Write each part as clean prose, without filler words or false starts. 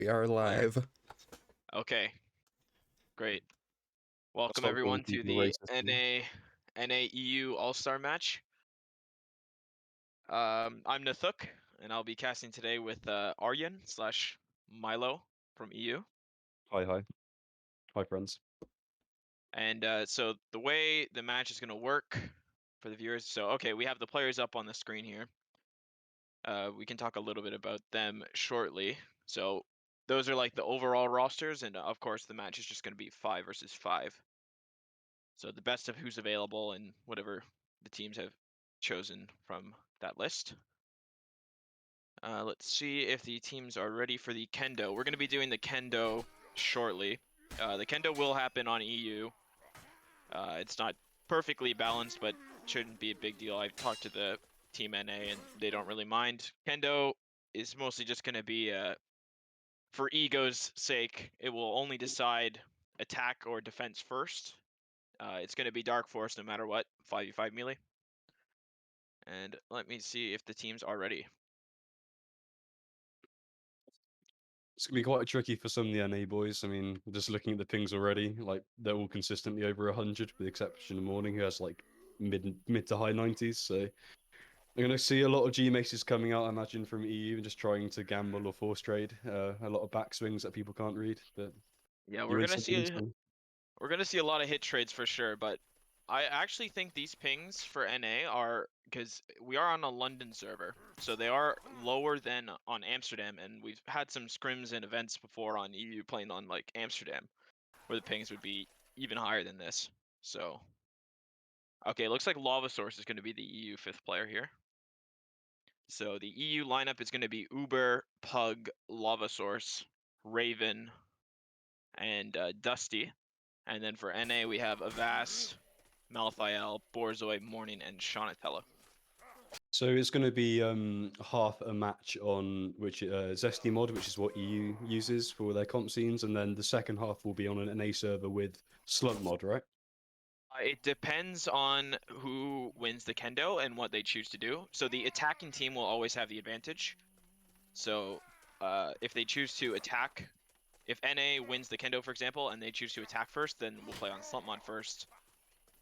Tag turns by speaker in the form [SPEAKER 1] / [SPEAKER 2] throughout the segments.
[SPEAKER 1] We are live.
[SPEAKER 2] Okay, great. Welcome
[SPEAKER 1] Stop calling
[SPEAKER 2] everyone to
[SPEAKER 1] people
[SPEAKER 2] the
[SPEAKER 1] racist.
[SPEAKER 2] NA EU All-Star match. I'm Nathuk, and I'll be casting today with Aryan slash Milo from EU.
[SPEAKER 1] Hi, hi. Hi, friends.
[SPEAKER 2] And so the way the match is going to work for the viewers, okay, we have the players up on the screen here. We can talk a little bit about them shortly. So those are like the overall rosters, and of course the match is just going to be 5 versus 5. So the best of who's available and whatever the teams have chosen from that list. Let's see if the teams are ready for the Kendo. We're going to be doing the Kendo shortly. The Kendo will happen on EU. It's not perfectly balanced, but shouldn't be a big deal. I've talked to the Team NA and they don't really mind. Kendo is mostly just going to be, for ego's sake, it will only decide attack or defense first. It's going to be Dark Force no matter what, 5v5 melee. And let me see if the teams are ready.
[SPEAKER 1] It's gonna be quite tricky for some of the NA boys. I mean, just looking at the pings already, like they're all consistently over 100, with the exception of Morning, who has like mid to high 90s. So I'm gonna see a lot of G maces coming out, I imagine, from EU and just trying to gamble or force trade. A lot of backswings that people can't read. But
[SPEAKER 2] Yeah,
[SPEAKER 1] you
[SPEAKER 2] we're
[SPEAKER 1] in
[SPEAKER 2] gonna
[SPEAKER 1] something?
[SPEAKER 2] see a lot of hit trades for sure, but I actually think these pings for NA are, because we are on a London server, so they are lower than on Amsterdam, and we've had some scrims and events before on EU playing on like Amsterdam, where the pings would be even higher than this. So, okay, looks like Lava Source is going to be the EU 5th player here. So the EU lineup is going to be Uber, Pug, Lava Source, Raven, and Dusty. And then for NA, we have Avast, Malthael, Borzoi, Morning, and Shaunatella.
[SPEAKER 1] So it's going to be half a match on which Zesty mod, which is what EU uses for their comp scenes, and then the second half will be on an NA server with Slunt mod, right?
[SPEAKER 2] It depends on who wins the Kendo and what they choose to do. So the attacking team will always have the advantage. So if they choose to attack, if NA wins the Kendo, for example, and they choose to attack first, then we'll play on Slunt mod first.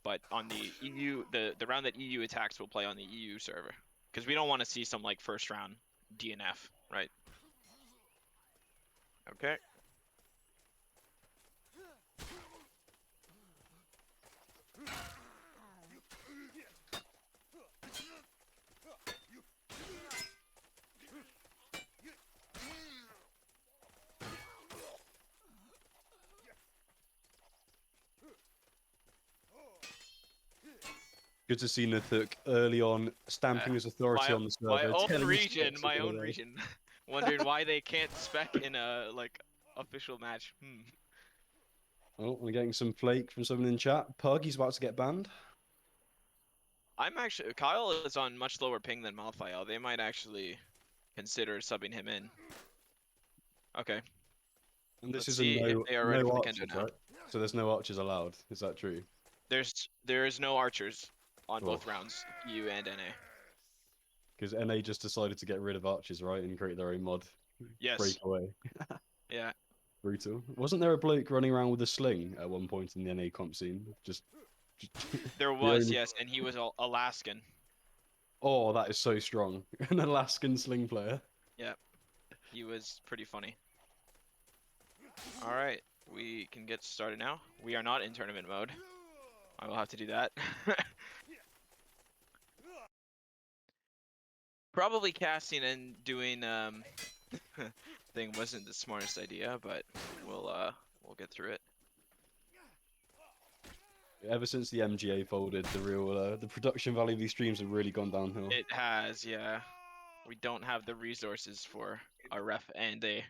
[SPEAKER 2] But on the EU, the round that EU attacks, we'll play on the EU server. Because we don't want to see some like first round DNF, right? Okay.
[SPEAKER 1] Good to see Nathuk early on stamping his authority on the
[SPEAKER 2] My
[SPEAKER 1] server,
[SPEAKER 2] own
[SPEAKER 1] telling his
[SPEAKER 2] region,
[SPEAKER 1] specs are
[SPEAKER 2] my
[SPEAKER 1] gonna
[SPEAKER 2] own
[SPEAKER 1] go.
[SPEAKER 2] region. Wondering why they can't spec in a like official match.
[SPEAKER 1] Oh, we're getting some flake from someone in chat. Pug, he's about to get banned.
[SPEAKER 2] I'm actually Kyle is on much lower ping than Malthael. They might actually consider subbing him in. Okay,
[SPEAKER 1] And this
[SPEAKER 2] let's
[SPEAKER 1] is a
[SPEAKER 2] see if they are ready
[SPEAKER 1] no
[SPEAKER 2] for the Kendo
[SPEAKER 1] archers,
[SPEAKER 2] now.
[SPEAKER 1] right? So there's no archers allowed. Is that true?
[SPEAKER 2] There is no archers on
[SPEAKER 1] Oh,
[SPEAKER 2] both rounds, EU and NA.
[SPEAKER 1] because NA just decided to get rid of archers, right, and create their own mod.
[SPEAKER 2] Yes.
[SPEAKER 1] Breakaway.
[SPEAKER 2] Yeah.
[SPEAKER 1] Brutal. Wasn't there a bloke running around with a sling at one point in the NA comp scene? Just
[SPEAKER 2] There
[SPEAKER 1] the
[SPEAKER 2] was,
[SPEAKER 1] only.
[SPEAKER 2] yes, and he was Alaskan.
[SPEAKER 1] Oh, that is so strong. An Alaskan sling player.
[SPEAKER 2] Yeah, he was pretty funny. All right, we can get started now. We are not in tournament mode. I will have to do that. Probably casting and doing thing wasn't the smartest idea, but we'll get through it.
[SPEAKER 1] Ever since the MGA folded, the production value of these streams have really gone downhill.
[SPEAKER 2] It has, yeah. We don't have the resources for a ref and a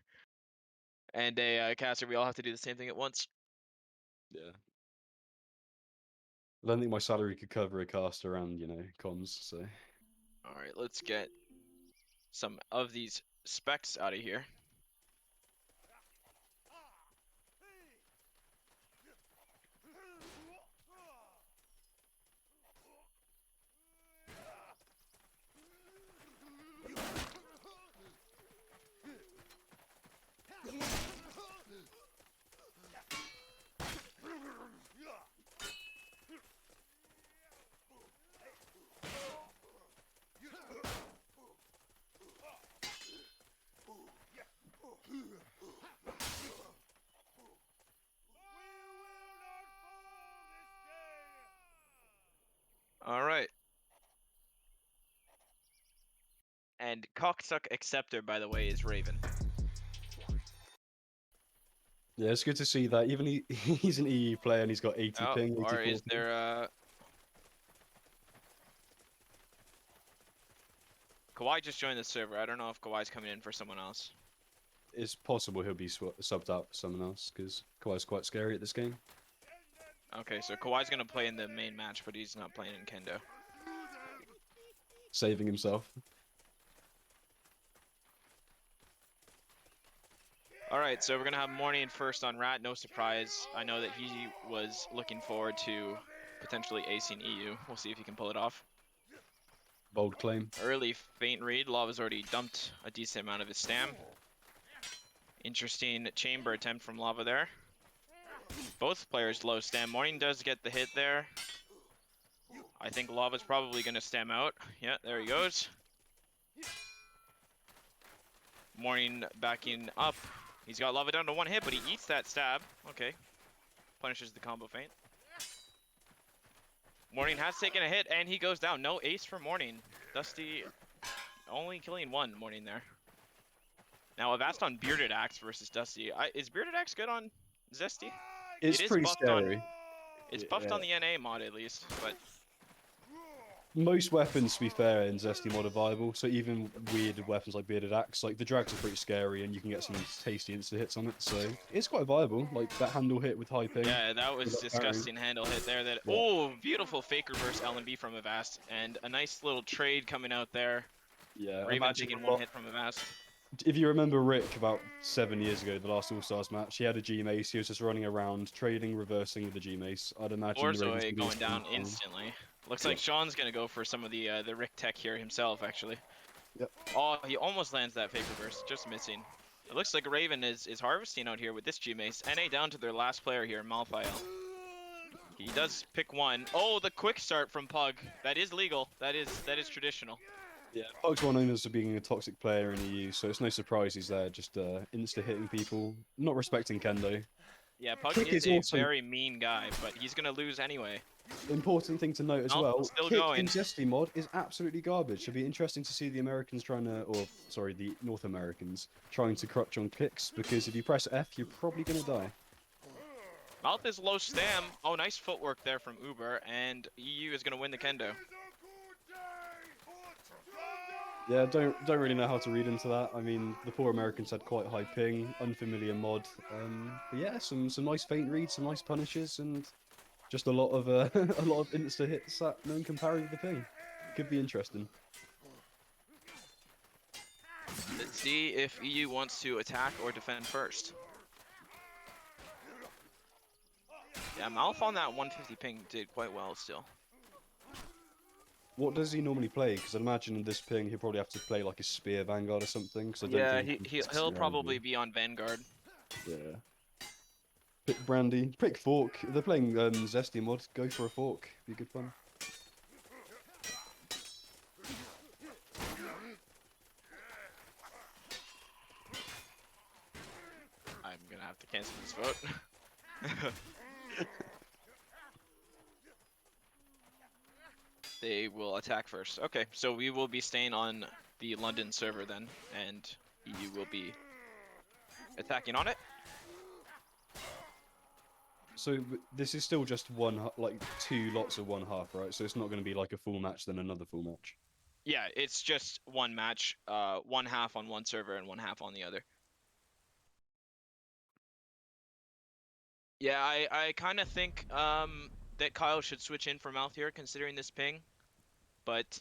[SPEAKER 2] caster. We all have to do the same thing at once.
[SPEAKER 1] Yeah. I don't think my salary could cover a cast around, comms, so.
[SPEAKER 2] All right, let's get some of these specs out of here. And Cocksuck Acceptor, by the way, is Raven.
[SPEAKER 1] Yeah, it's good to see that. Even he's an EU player and he's got 80
[SPEAKER 2] Oh,
[SPEAKER 1] ping,
[SPEAKER 2] or
[SPEAKER 1] 84
[SPEAKER 2] is
[SPEAKER 1] ping.
[SPEAKER 2] there Kawhi just joined the server. I don't know if Kawhi's coming in for someone else.
[SPEAKER 1] It's possible he'll be subbed out for someone else because Kawhi's quite scary at this game.
[SPEAKER 2] Okay, so Kawhi's gonna play in the main match, but he's not playing in Kendo.
[SPEAKER 1] Saving himself.
[SPEAKER 2] Alright, so we're gonna have Morning first on Rat, no surprise. I know that he was looking forward to potentially acing EU. We'll see if he can pull it off.
[SPEAKER 1] Bold claim.
[SPEAKER 2] Early faint read. Lava's already dumped a decent amount of his stam. Interesting chamber attempt from Lava there. Both players low stam. Morning does get the hit there. I think Lava's probably gonna stam out. Yeah, there he goes. Morning backing up. He's got Lava down to one hit, but he eats that stab. Okay. Punishes the combo feint. Morning has taken a hit, and he goes down. No ace for Morning. Dusty only killing one Morning there. Now, Avast on Bearded Axe versus Dusty. Is Bearded Axe good on Zesty?
[SPEAKER 1] It's
[SPEAKER 2] It is
[SPEAKER 1] pretty
[SPEAKER 2] buffed
[SPEAKER 1] scary.
[SPEAKER 2] It's buffed on the NA mod at least, but
[SPEAKER 1] Most weapons, to be fair, in Zesty mod are viable. So even weird weapons like Bearded Axe, like the drags are pretty scary, and you can get some tasty instant hits on it. So it's quite viable. Like that handle hit with high ping.
[SPEAKER 2] yeah, that was
[SPEAKER 1] Without parrying.
[SPEAKER 2] disgusting handle hit there. That
[SPEAKER 1] Yeah.
[SPEAKER 2] Oh, beautiful fake reverse LMB from Avast, and a nice little trade coming out there.
[SPEAKER 1] Yeah.
[SPEAKER 2] Raven
[SPEAKER 1] Imagine
[SPEAKER 2] taking one hit from Avast.
[SPEAKER 1] if you remember Rick about 7 years ago, the last All Stars match, he had a G Mace. He was just running around, trading, reversing with the G Mace. I'd imagine the Ravens
[SPEAKER 2] Borzoi
[SPEAKER 1] can do
[SPEAKER 2] going
[SPEAKER 1] the
[SPEAKER 2] down
[SPEAKER 1] same thing.
[SPEAKER 2] instantly. Looks like Sean's gonna go for some of the Rick tech here himself, actually.
[SPEAKER 1] Yep.
[SPEAKER 2] Oh, he almost lands that fake reverse, just missing. It looks like Raven is harvesting out here with this G Mace. NA down to their last player here, Malphael. He does pick one. Oh, the quick start from Pug. That is legal. That is traditional.
[SPEAKER 1] Yeah, Pug's well known as being a toxic player in EU, so it's no surprise he's there, just insta hitting people, not respecting Kendo.
[SPEAKER 2] Yeah, Pug
[SPEAKER 1] Kick
[SPEAKER 2] is
[SPEAKER 1] is
[SPEAKER 2] a
[SPEAKER 1] also
[SPEAKER 2] very mean guy, but he's gonna lose anyway.
[SPEAKER 1] important thing to note as
[SPEAKER 2] Oh,
[SPEAKER 1] well.
[SPEAKER 2] still
[SPEAKER 1] Kick
[SPEAKER 2] going.
[SPEAKER 1] in Zesty mod is absolutely garbage. It'll be interesting to see the Americans trying to, or sorry, the North Americans trying to crutch on kicks, because if you press F, you're probably gonna die.
[SPEAKER 2] Mouth is low stam. Oh, nice footwork there from Uber, and EU is gonna win the Kendo.
[SPEAKER 1] Yeah, don't really know how to read into that. I mean, the poor Americans had quite high ping, unfamiliar mod. But yeah, some nice feint reads, some nice punishes, and just a lot of a lot of insta hits that no one can parry with the ping. Could be interesting.
[SPEAKER 2] Let's see if EU wants to attack or defend first. Yeah, Malf on that 150 ping did quite well still.
[SPEAKER 1] What does he normally play? Because I'd imagine in this ping he'll probably have to play like a spear vanguard or something. Cause I don't
[SPEAKER 2] Yeah,
[SPEAKER 1] think
[SPEAKER 2] he'll probably be on Vanguard.
[SPEAKER 1] Yeah. Pick Brandy, pick Fork. If they're playing Zesty mod, go for a Fork. Be good fun.
[SPEAKER 2] I'm gonna have to cancel this vote. They will attack first. Okay, so we will be staying on the London server then, and EU will be attacking on it.
[SPEAKER 1] So this is still just one, like 2 lots of one half, right? So it's not going to be like a full match, then another full match.
[SPEAKER 2] Yeah, it's just one match, one half on one server and one half on the other. Yeah, I kind of think that Kyle should switch in for Mouth here, considering this ping. But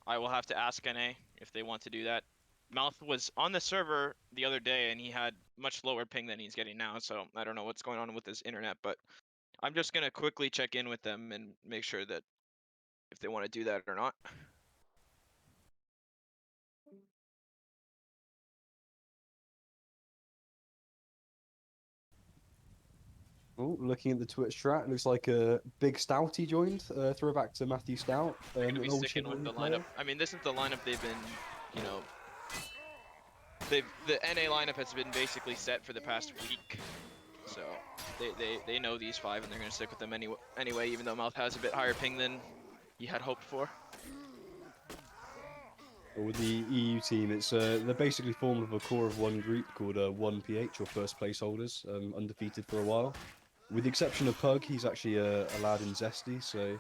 [SPEAKER 2] I will have to ask NA if they want to do that. Mouth was on the server the other day, and he had much lower ping than he's getting now, so I don't know what's going on with his internet, but I'm just going to quickly check in with them and make sure that if they want to do that or not.
[SPEAKER 1] Oh, looking at the Twitch chat, looks like a big Stouty joined. Throwback to Matthew Stout.
[SPEAKER 2] They're going to be
[SPEAKER 1] an old
[SPEAKER 2] sticking with the
[SPEAKER 1] Chivalry player.
[SPEAKER 2] lineup. I mean, this is the lineup they've been, you know, the NA lineup has been basically set for the past week. So they know these 5, and they're going to stick with them anyway, even though Mouth has a bit higher ping than he had hoped for.
[SPEAKER 1] Or with the EU team, it's they're basically formed of a core of one group called 1PH, or first place holders, undefeated for a while. With the exception of Pug, he's actually a lad in Zesty, so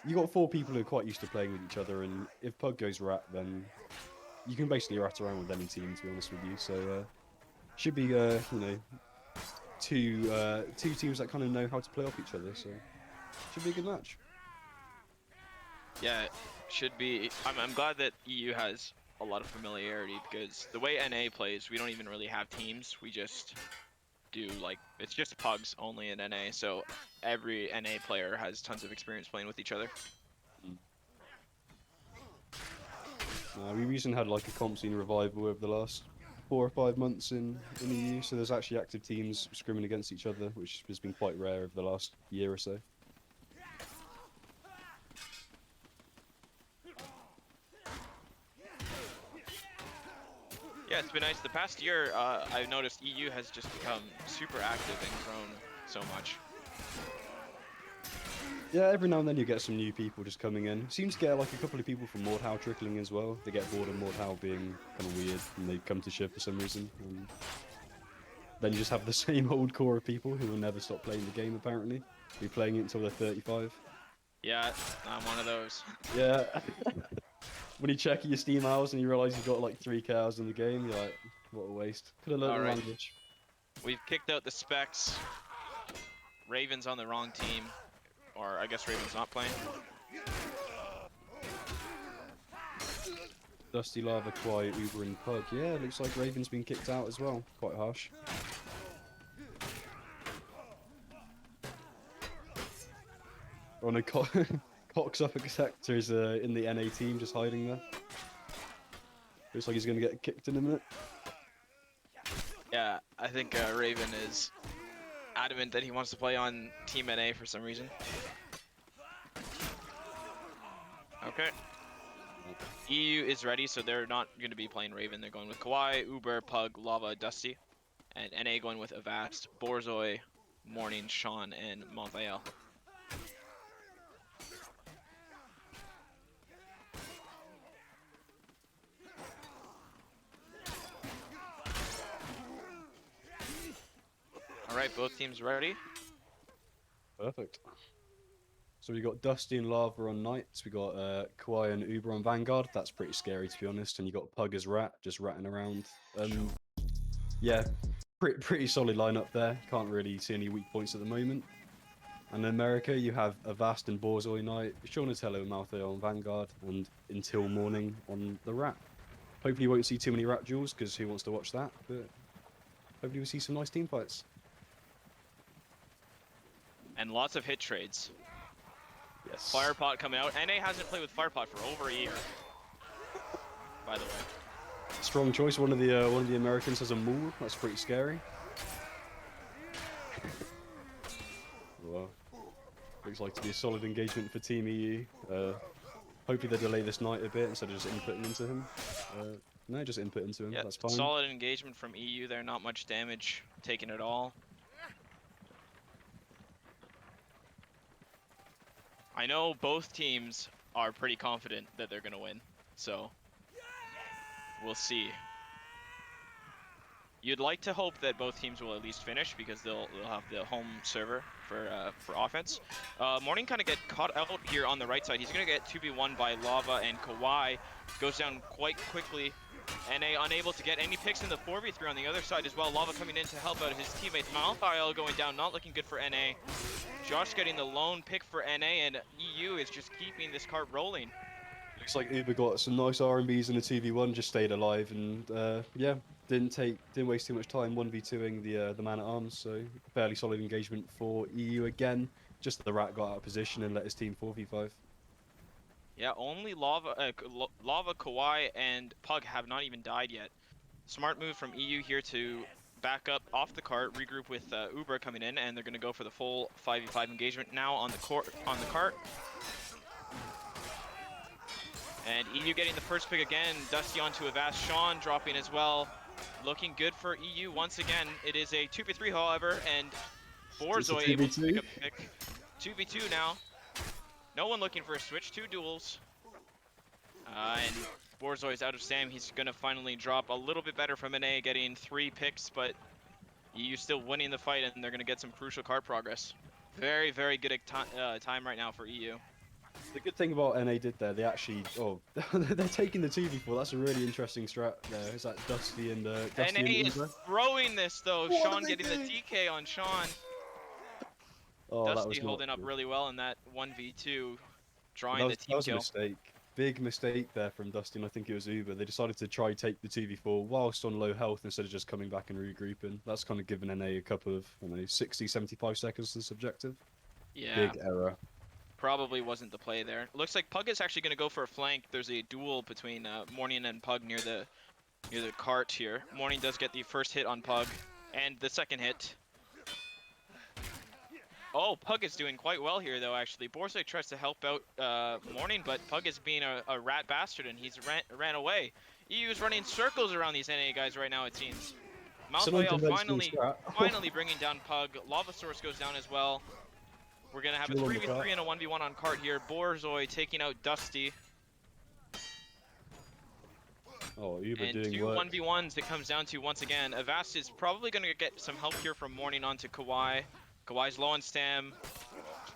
[SPEAKER 1] you got 4 people who are quite used to playing with each other, and if Pug goes rat, then you can basically rat around with any team, to be honest with you. So should be two teams that kind of know how to play off each other, so should be a good match.
[SPEAKER 2] Yeah, should be. I'm glad that EU has a lot of familiarity because the way NA plays, we don't even really have teams. We just do like it's just pugs only in NA. So every NA player has tons of experience playing with each other.
[SPEAKER 1] We recently had like a comp scene revival over the last 4 or 5 months in EU, so there's actually active teams scrimming against each other, which has been quite rare over the last year or so.
[SPEAKER 2] Yeah, it's been nice. The past year, I've noticed EU has just become super active and grown so much.
[SPEAKER 1] Yeah, every now and then you get some new people just coming in. Seems to get like a couple of people from Mordhau trickling as well. They get bored of Mordhau being kind of weird, and they come to Shiv for some reason. And then you just have the same old core of people who will never stop playing the game, apparently. Be playing it until they're 35.
[SPEAKER 2] Yeah, I'm one of those.
[SPEAKER 1] Yeah. When you check your Steam hours and you realize you've got like 3K hours in the game, you're like, what a waste. Could have learned the
[SPEAKER 2] Alright.
[SPEAKER 1] language.
[SPEAKER 2] We've kicked out the Specs. Raven's on the wrong team. Or I guess Raven's not playing.
[SPEAKER 1] Dusty Lava, Quiet, Uber, and Pug. Yeah, looks like Raven's been kicked out as well. Quite harsh. Oh no, Cox up sector is in the NA team, just hiding there. Looks like he's going to get kicked in a minute.
[SPEAKER 2] Yeah, I think Raven is adamant that he wants to play on Team NA for some reason. Okay. EU is ready, so they're not going to be playing Raven. They're going with Kawaii, Uber, Pug, Lava, Dusty. And NA going with Avast, Borzoi, Morning, Sean, and Montvale. Alright, both teams ready.
[SPEAKER 1] Perfect. So we got Dusty and Lava on Knights. We got Kawaii and Uber on Vanguard. That's pretty scary, to be honest. And you got Pug as Rat, just ratting around. Yeah, pretty solid lineup there. Can't really see any weak points at the moment. And in America, you have Avast and Borzoi Knight, Shonatello and Malthael on Vanguard, and Until Morning on the Rat. Hopefully you won't see too many Rat duels, because who wants to watch that? But hopefully we'll see some nice team fights.
[SPEAKER 2] And lots of hit trades.
[SPEAKER 1] Yes.
[SPEAKER 2] Firepot coming out. NA hasn't played with Firepot for over a year, by the way.
[SPEAKER 1] Strong choice. One of the Americans has a maul. That's pretty scary. Well, looks like to be a solid engagement for Team EU. Hopefully they delay this Knight a bit instead of just inputting into him. No, just input into him.
[SPEAKER 2] Yeah,
[SPEAKER 1] that's fine.
[SPEAKER 2] solid engagement from EU there. Not much damage taken at all. I know both teams are pretty confident that they're going to win, so we'll see. You'd like to hope that both teams will at least finish because they'll have the home server for offense. Morning kind of get caught out here on the right side. He's going to get 2v1 by Lava, and Kawaii goes down quite quickly. NA unable to get any picks in the 4v3 on the other side as well. Lava coming in to help out his teammates. Malthael going down, not looking good for NA. Josh getting the lone pick for NA, and EU is just keeping this cart rolling.
[SPEAKER 1] Looks like Uber got some nice R&Bs in the 2v1, just stayed alive, and yeah, didn't waste too much time 1v2ing the man at arms. So fairly solid engagement for EU again. Just that the Rat got out of position and let his team 4v5.
[SPEAKER 2] Yeah, only Lava, Kawaii, and Pug have not even died yet. Smart move from EU here to back up off the cart, regroup with Uber coming in, and they're going to go for the full 5v5 engagement now on the cart. And EU getting the first pick again. Dusty onto Avast. Sean dropping as well. Looking good for EU once again. It is a 2v3, however, and Borzoi able to pick up the pick. 2v2 now. No one looking for a switch. 2 duels. And Borzoi's out of Sam. He's going to finally drop a little bit better from NA, getting 3 picks, but EU still winning the fight, and they're going to get some crucial card progress. Very, very good time right now for EU.
[SPEAKER 1] The good thing about NA did there, they actually, they're taking the 2v4. That's a really interesting strat there. Is that Dusty and Dusty
[SPEAKER 2] NA
[SPEAKER 1] and
[SPEAKER 2] is
[SPEAKER 1] Uber?
[SPEAKER 2] throwing this though.
[SPEAKER 1] What are
[SPEAKER 2] Sean
[SPEAKER 1] they
[SPEAKER 2] getting the
[SPEAKER 1] doing?
[SPEAKER 2] TK on Sean.
[SPEAKER 1] Oh, that
[SPEAKER 2] Dusty
[SPEAKER 1] was not
[SPEAKER 2] holding up
[SPEAKER 1] good.
[SPEAKER 2] really well in that 1v2, drawing
[SPEAKER 1] That
[SPEAKER 2] the
[SPEAKER 1] was that
[SPEAKER 2] team
[SPEAKER 1] was a
[SPEAKER 2] kill.
[SPEAKER 1] mistake. Big mistake there from Dusty, and I think it was Uber. They decided to try take the 2v4 whilst on low health instead of just coming back and regrouping. That's kind of given NA a couple of, 60, 75 seconds to this objective.
[SPEAKER 2] Yeah,
[SPEAKER 1] Big error.
[SPEAKER 2] probably wasn't the play there. Looks like Pug is actually going to go for a flank. There's a duel between Morning and Pug near the cart here. Morning does get the first hit on Pug, and the second hit. Oh, Pug is doing quite well here, though, actually. Borzoi tries to help out Morning, but Pug is being a rat bastard, and he's ran away. EU is running circles around these NA guys right now, it seems.
[SPEAKER 1] It's an
[SPEAKER 2] Malfoyle
[SPEAKER 1] unconventional strat.
[SPEAKER 2] finally bringing down Pug. Lava Source goes down as well. We're going to have a
[SPEAKER 1] Duel on the cart.
[SPEAKER 2] 3v3 and a 1v1 on cart here. Borzoi taking out Dusty.
[SPEAKER 1] Oh, Uber
[SPEAKER 2] And
[SPEAKER 1] doing
[SPEAKER 2] 2
[SPEAKER 1] work.
[SPEAKER 2] 1v1s it comes down to once again. Avast is probably going to get some help here from Morning onto Kawhi. Kawhi's low on stam.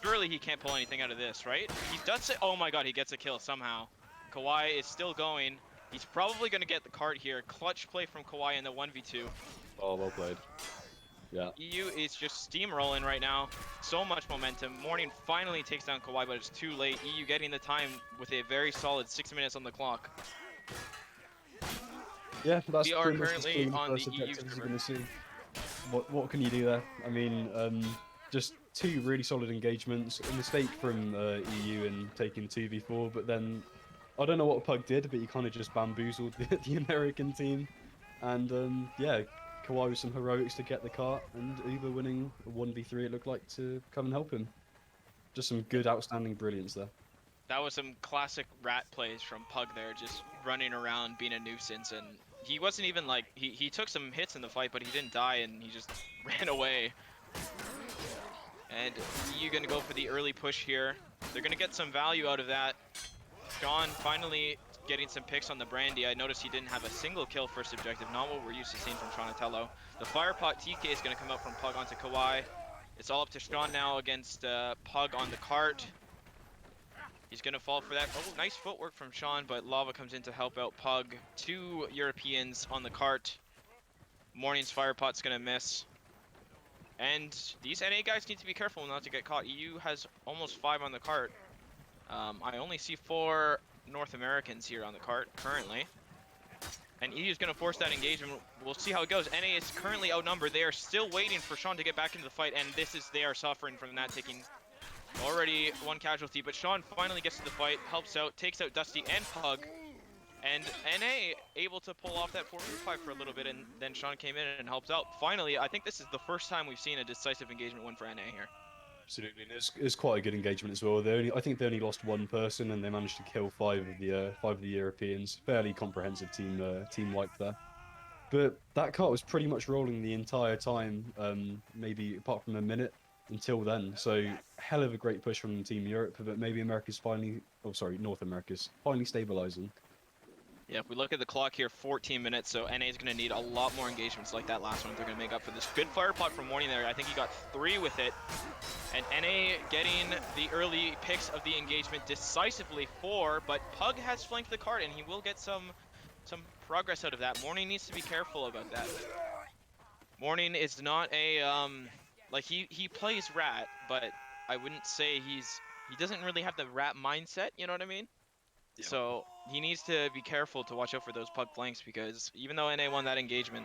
[SPEAKER 2] Surely he can't pull anything out of this, right? He does it. Oh my god, he gets a kill somehow. Kawhi is still going. He's probably going to get the cart here. Clutch play from Kawhi in the 1v2.
[SPEAKER 1] Oh, well played. Yeah.
[SPEAKER 2] EU is just steamrolling right now. So much momentum. Morning finally takes down Kawhi, but it's too late. EU getting the time with a very solid 6 minutes on the clock.
[SPEAKER 1] Yeah, that's
[SPEAKER 2] We are
[SPEAKER 1] pretty much
[SPEAKER 2] currently
[SPEAKER 1] the
[SPEAKER 2] on
[SPEAKER 1] first
[SPEAKER 2] the EU
[SPEAKER 1] objectives
[SPEAKER 2] server.
[SPEAKER 1] you're going to see. What can you do there? I mean, just 2 really solid engagements. A mistake from EU in taking 2v4, but then I don't know what Pug did, but he kind of just bamboozled the American team. And yeah, Kawhi with some heroics to get the cart, and Uber winning a 1v3 it looked like to come and help him. Just some good, outstanding brilliance there.
[SPEAKER 2] That was some classic rat plays from Pug there, just running around, being a nuisance, and he wasn't even like, he took some hits in the fight, but he didn't die, and he just ran away. And you're gonna go for the early push here. They're gonna get some value out of that. Sean finally getting some picks on the Brandy. I noticed he didn't have a single kill first objective, not what we're used to seeing from Donatello. The Firepot TK is gonna come out from Pug onto Kawhi. It's all up to Sean now against Pug on the cart. He's gonna fall for that. Oh, nice footwork from Sean, but Lava comes in to help out Pug. 2 Europeans on the cart. Morning's Firepot's gonna miss. And these NA guys need to be careful not to get caught. EU has almost 5 on the cart. I only see 4 North Americans here on the cart currently. And EU is gonna force that engagement. We'll see how it goes. NA is currently outnumbered. They are still waiting for Sean to get back into the fight, and they are suffering from that, taking already 1 casualty, but Sean finally gets to the fight, helps out, takes out Dusty and Pug, and NA able to pull off that 4v5 for a little bit, and then Sean came in and helped out. Finally, I think this is the first time we've seen a decisive engagement win for NA here.
[SPEAKER 1] Absolutely, and it's quite a good engagement as well. I think they only lost 1 person, and they managed to kill 5 of the Europeans. Fairly comprehensive team wipe there. But that cart was pretty much rolling the entire time, maybe apart from a minute until then. So hell of a great push from Team Europe, but maybe North America's finally stabilizing.
[SPEAKER 2] Yeah, if we look at the clock here, 14 minutes, so NA is going to need a lot more engagements like that last one. They're going to make up for this. Good fire pot from Morning there. I think he got 3 with it. And NA getting the early picks of the engagement decisively 4, but Pug has flanked the cart, and he will get some progress out of that. Morning needs to be careful about that. Morning is not a, like, he plays rat, but I wouldn't say he doesn't really have the rat mindset, you know what I mean?
[SPEAKER 1] Yeah.
[SPEAKER 2] So he needs to be careful to watch out for those Pug flanks, because even though NA won that engagement,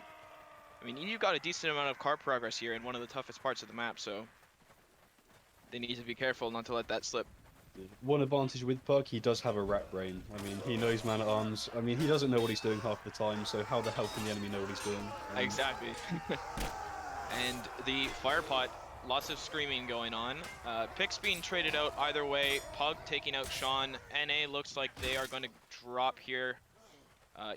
[SPEAKER 2] I mean, you've got a decent amount of cart progress here in one of the toughest parts of the map, so they need to be careful not to let that slip.
[SPEAKER 1] One advantage with Pug, he does have a rat brain. I mean, he knows man-at-arms. I mean, he doesn't know what he's doing half the time, so how the hell can the enemy know what he's doing?
[SPEAKER 2] Exactly. And the Firepot, lots of screaming going on. Picks being traded out either way. Pug taking out Sean. NA looks like they are going to drop here.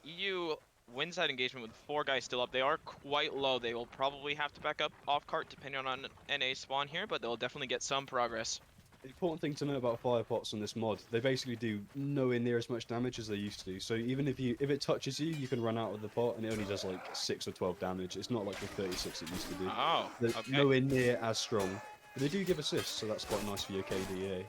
[SPEAKER 2] EU wins that engagement with 4 guys still up. They are quite low. They will probably have to back up off cart depending on NA spawn here, but they'll definitely get some progress.
[SPEAKER 1] The important thing to know about fire pots on this mod, they basically do nowhere near as much damage as they used to. So even if it touches you, you can run out of the pot and it only does like 6 or 12 damage. It's not like the 36 it used to do.
[SPEAKER 2] Oh,
[SPEAKER 1] They're
[SPEAKER 2] okay.
[SPEAKER 1] nowhere near as strong. But they do give assists, so that's quite nice for your KDA.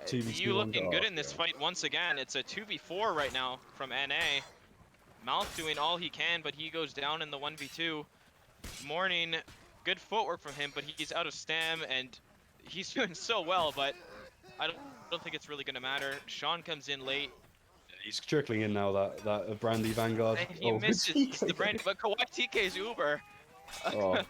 [SPEAKER 1] 2v2
[SPEAKER 2] EU
[SPEAKER 1] on
[SPEAKER 2] looking good
[SPEAKER 1] guard.
[SPEAKER 2] in this
[SPEAKER 1] Yeah.
[SPEAKER 2] fight once again. It's a 2v4 right now from NA. Mouth doing all he can, but he goes down in the 1v2. Morning, good footwork from him, but he's out of stam, and he's doing so well, but I don't think it's really going to matter. Sean comes in late,
[SPEAKER 1] He's trickling in now, that Brandy Vanguard.
[SPEAKER 2] and he
[SPEAKER 1] Oh,
[SPEAKER 2] misses the
[SPEAKER 1] TK.
[SPEAKER 2] brand, but Kawhi TK's Uber.
[SPEAKER 1] Oh.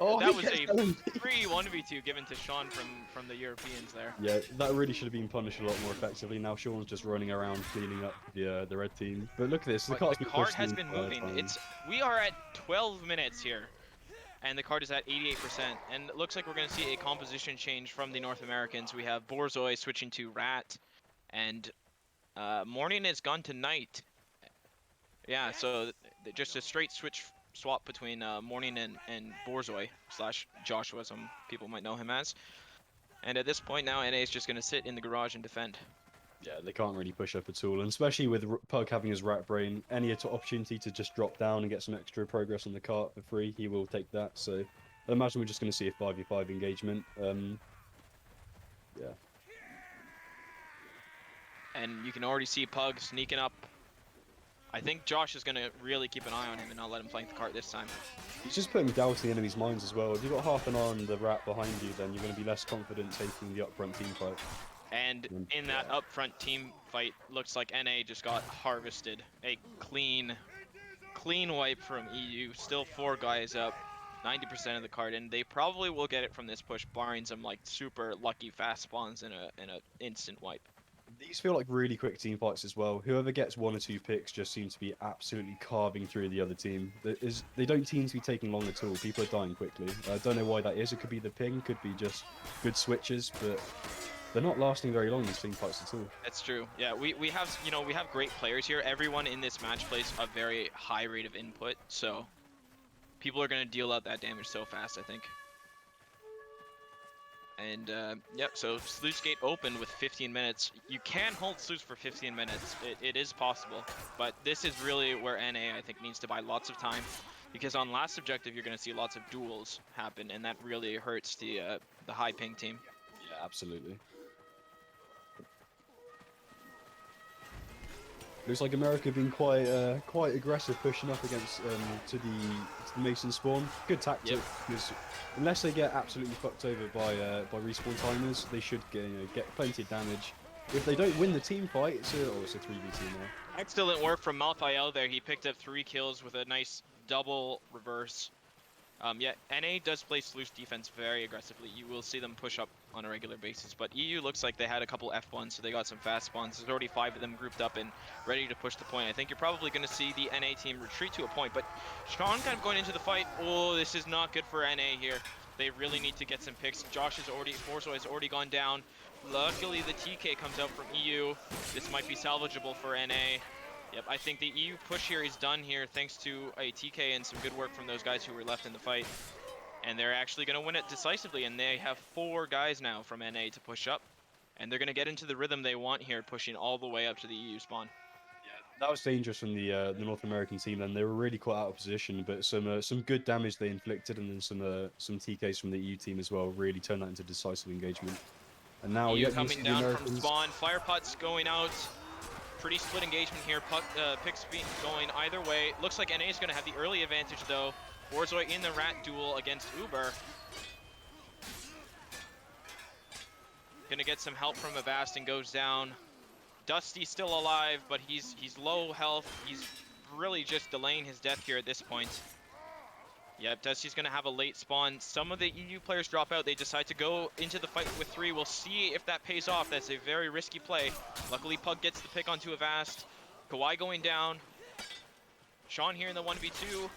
[SPEAKER 1] Oh,
[SPEAKER 2] That
[SPEAKER 1] he
[SPEAKER 2] was
[SPEAKER 1] gets
[SPEAKER 2] a
[SPEAKER 1] LMP.
[SPEAKER 2] free 1v2 given to Sean from the Europeans there.
[SPEAKER 1] Yeah, that really should have been punished a lot more effectively. Now Sean's just running around cleaning up the red team. But look at this, the
[SPEAKER 2] But the
[SPEAKER 1] cart's been
[SPEAKER 2] card
[SPEAKER 1] pushed the
[SPEAKER 2] has been
[SPEAKER 1] entire
[SPEAKER 2] moving.
[SPEAKER 1] time.
[SPEAKER 2] We are at 12 minutes here, and the card is at 88%. And it looks like we're going to see a composition change from the North Americans. We have Borzoi switching to Rat, and Morning has gone to Knight. Yeah, so just a straight swap between Morning and Borzoi / Joshua, some people might know him as. And at this point now, NA is just going to sit in the garage and defend.
[SPEAKER 1] Yeah, they can't really push up at all, and especially with Pug having his rat brain, any opportunity to just drop down and get some extra progress on the cart for free, he will take that. So I imagine we're just going to see a 5v5 engagement. Yeah.
[SPEAKER 2] And you can already see Pug sneaking up. I think Josh is going to really keep an eye on him and not let him flank the cart this time.
[SPEAKER 1] He's just putting doubt in the enemy's minds as well. If you've got half an eye on the rat behind you, then you're going to be less confident taking the upfront team fight.
[SPEAKER 2] And in that upfront team fight, looks like NA just got harvested. A clean wipe from EU. Still 4 guys up, 90% of the card, and they probably will get it from this push, barring some like super lucky fast spawns in a instant wipe.
[SPEAKER 1] These feel like really quick team fights as well. Whoever gets 1 or 2 picks just seems to be absolutely carving through the other team. They don't seem to be taking long at all. People are dying quickly. I don't know why that is. It could be the ping, could be just good switches, but they're not lasting very long, these team fights at all.
[SPEAKER 2] That's true. Yeah, we have we have great players here. Everyone in this match plays a very high rate of input, so people are gonna deal out that damage so fast, I think. And yep, so Sluice Gate open with 15 minutes. You can hold Sluice for 15 minutes. It is possible, but this is really where NA, I think, needs to buy lots of time, because on last objective you're going to see lots of duels happen, and that really hurts the high ping team.
[SPEAKER 1] Yeah, absolutely. Looks like America being quite aggressive, pushing up against to the Mason spawn. Good tactic, because unless they get absolutely fucked over by respawn timers, they should get plenty of damage. If they don't win the team fight, it's a 3v2 now.
[SPEAKER 2] Excellent work from Malthael there. He picked up 3 kills with a nice double reverse. Yeah, NA does play Sluice defense very aggressively. You will see them push up on a regular basis, but EU looks like they had a couple F1s, so they got some fast spawns. There's already 5 of them grouped up and ready to push the point. I think you're probably going to see the NA team retreat to a point, but Sean kind of going into the fight. Oh, this is not good for NA here. They really need to get some picks. Borzoi has already gone down. Luckily, the TK comes out from EU. This might be salvageable for NA. Yep, I think the EU push here is done here thanks to a TK and some good work from those guys who were left in the fight. And they're actually going to win it decisively, and they have 4 guys now from NA to push up. And they're going to get into the rhythm they want here, pushing all the way up to the EU spawn.
[SPEAKER 1] Yeah, that was dangerous from the North American team then. They were really caught out of position, but some good damage they inflicted, and then some TKs from the EU team as well really turned that into decisive engagement. And now
[SPEAKER 2] EU
[SPEAKER 1] you
[SPEAKER 2] coming down from spawn, Firepot's going out. Pretty split engagement here. Picks going either way. Looks like NA is going to have the early advantage though. Borzoi in the rat duel against Uber. Gonna get some help from Avast and goes down. Dusty still alive, but he's low health. He's really just delaying his death here at this point. Yep, Dusty's gonna have a late spawn. Some of the EU players drop out. They decide to go into the fight with 3. We'll see if that pays off. That's a very risky play. Luckily, Pug gets the pick onto Avast. Kawhi going down. Sean here in the 1v2.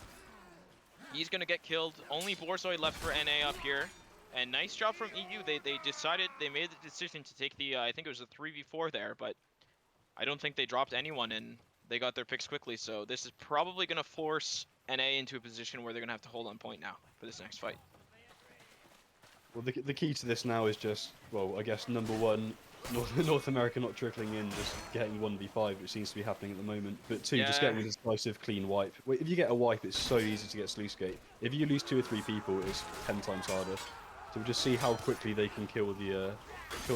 [SPEAKER 2] He's gonna get killed. Only Borzoi left for NA up here. And nice job from EU. They made the decision to take the, I think it was a 3v4 there, but I don't think they dropped anyone, and they got their picks quickly. So this is probably gonna force NA into a position where they're gonna have to hold on point now for this next fight.
[SPEAKER 1] Well, the key to this now is just, well, I guess number one, North America not trickling in, just getting 1v5, which seems to be happening at the moment. But two, just
[SPEAKER 2] Yeah.
[SPEAKER 1] getting a decisive clean wipe. If you get a wipe, it's so easy to get sluice gate. If you lose 2 or 3 people, it's 10 times harder. So we'll just see how quickly they can kill the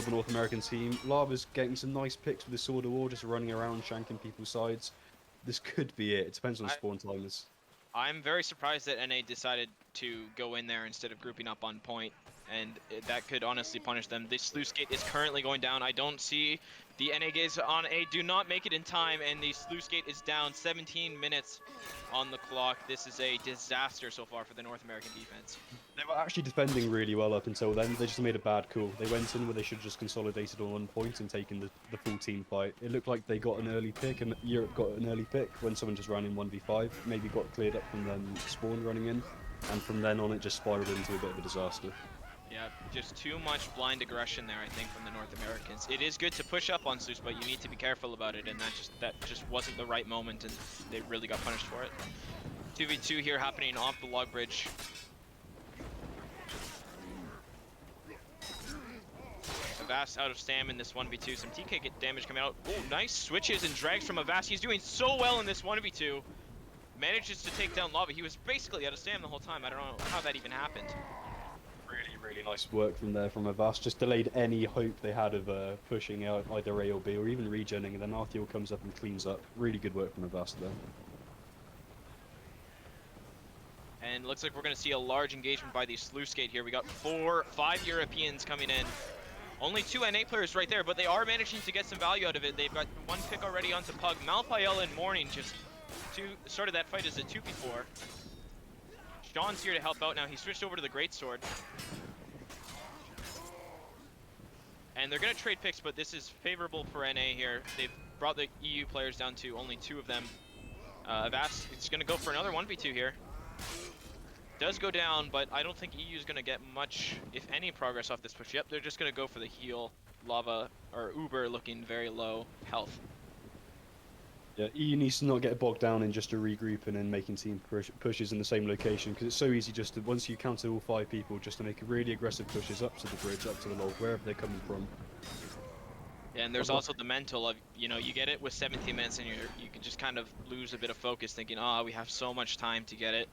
[SPEAKER 1] North American team. Lava's getting some nice picks with the Sword of War, just running around, shanking people's sides. This could be it. It depends on
[SPEAKER 2] I,
[SPEAKER 1] spawn timers.
[SPEAKER 2] I'm very surprised that NA decided to go in there instead of grouping up on point, and that could honestly punish them. This sluice gate is currently going down. I don't see the NA gates on A. Do not make it in time, and the sluice gate is down. 17 minutes on the clock. This is a disaster so far for the North American defense.
[SPEAKER 1] They were actually defending really well up until then. They just made a bad call. They went in where they should have just consolidated on 1 point and taken the full team fight. It looked like they got an early pick, and Europe got an early pick when someone just ran in 1v5. Maybe got cleared up from them spawn running in, and from then on it just spiraled into a bit of a disaster.
[SPEAKER 2] Yeah, just too much blind aggression there, I think, from the North Americans. It is good to push up on Sluice, but you need to be careful about it, and that just wasn't the right moment, and they really got punished for it. 2v2 here happening off the log bridge. Avast out of stam in this 1v2. Some TK damage coming out. Oh, nice switches and drags from Avast. He's doing so well in this 1v2. Manages to take down Lava. He was basically out of stam the whole time. I don't know how that even happened.
[SPEAKER 1] Really nice work from there from Avast. Just delayed any hope they had of pushing out either A or B, or even regenning, and then Arthiel comes up and cleans up. Really good work from Avast there.
[SPEAKER 2] And looks like we're going to see a large engagement by the Sluice Gate here. We got 5 Europeans coming in. Only 2 NA players right there, but they are managing to get some value out of it. They've got 1 pick already onto Pug. Malpael and Morning just started that fight as a 2v4. Sean's here to help out now. He switched over to the Greatsword. And they're going to trade picks, but this is favorable for NA here. They've brought the EU players down to only 2 of them. Avast is going to go for another 1v2 here. Does go down, but I don't think EU is going to get much, if any, progress off this push. Yep, they're just going to go for the heal. Lava, or Uber, looking very low health.
[SPEAKER 1] Yeah, EU needs to not get bogged down in just a regroup and then making team pushes in the same location, because it's so easy just to, once you counter all 5 people, just to make really aggressive pushes up to the bridge, up to the log, wherever they're coming from.
[SPEAKER 2] Yeah, and there's also the mental of, you know, you get it with 17 minutes and you can just kind of lose a bit of focus thinking, oh, we have so much time to get it.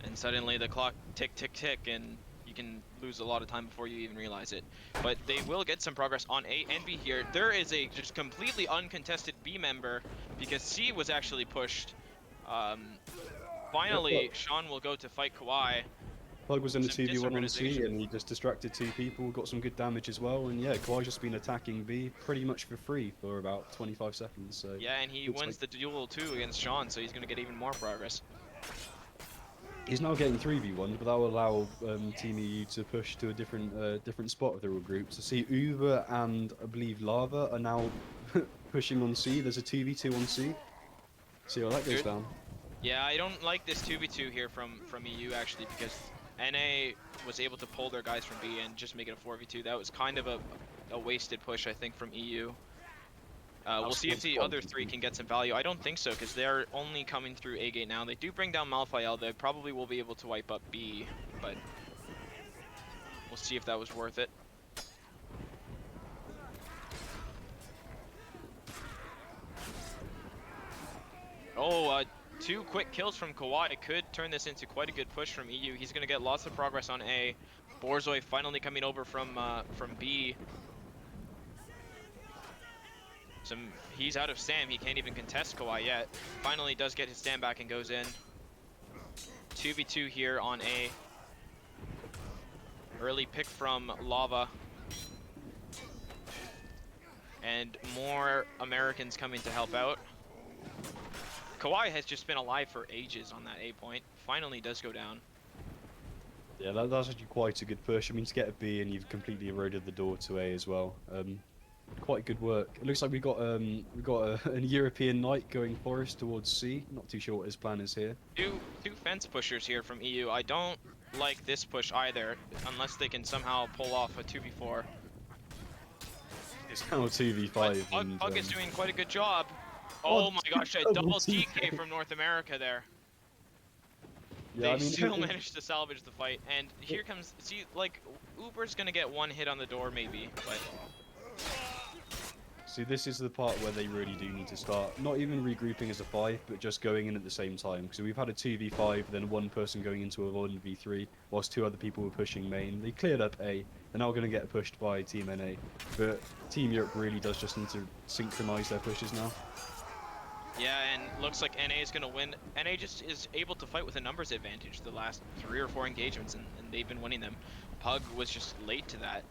[SPEAKER 2] And suddenly the clock tick, tick, tick, and you can lose a lot of time before you even realize it. But they will get some progress on A and B here. There is a just completely uncontested B member because C was actually pushed. Finally, Sean will go to fight Kawhi.
[SPEAKER 1] Pug was in the 2v1 on C, and he just distracted 2 people, got some good damage as well, and yeah, Kawhi's just been attacking B pretty much for free for about 25 seconds. So
[SPEAKER 2] yeah, and he wins the duel too against Sean, so he's going to get even more progress.
[SPEAKER 1] He's now getting 3v1, but that will allow Team EU to push to a different spot of the group. So see, Uber and I believe Lava are now pushing on C. There's a 2v2 on C. See how that goes down.
[SPEAKER 2] Yeah, I don't like this 2v2 here from EU actually, because NA was able to pull their guys from B and just make it a 4v2. That was kind of a wasted push, I think, from EU. We'll see if the other 3 can get some value. I don't think so, because they're only coming through A gate now. They do bring down Malphael. They probably will be able to wipe up B, but we'll see if that was worth it. Oh, 2 quick kills from Kawhi could turn this into quite a good push from EU. He's going to get lots of progress on A. Borzoi finally coming over from B. He's out of stam. He can't even contest Kawhi yet. Finally does get his stam back and goes in. 2v2 here on A. Early pick from Lava. And more Americans coming to help out. Kawhi has just been alive for ages on that A point. Finally does go down.
[SPEAKER 1] Yeah, that's actually quite a good push. I mean, to get a B and you've completely eroded the door to A as well. Quite good work. It looks like we got a European knight going forest towards C. Not too sure what his plan is here.
[SPEAKER 2] Two fence pushers here from EU. I don't like this push either, unless they can somehow pull off a 2v4.
[SPEAKER 1] It's now 2v5.
[SPEAKER 2] Pug is doing quite a good job. Oh my gosh, a double TK from North America there.
[SPEAKER 1] Yeah, I
[SPEAKER 2] They
[SPEAKER 1] mean,
[SPEAKER 2] still managed to salvage the fight, and here comes, see, like, Uber's gonna get one hit on the door maybe, but
[SPEAKER 1] see, this is the part where they really do need to start not even regrouping as a 5, but just going in at the same time. So we've had a 2v5, then one person going into a 1v3, whilst two other people were pushing main. They cleared up A. They're now going to get pushed by Team NA. But Team Europe really does just need to synchronize their pushes now.
[SPEAKER 2] yeah, and looks like NA is gonna win. NA just is able to fight with a numbers advantage the last 3 or 4 engagements, and they've been winning them. Pug was just late to that.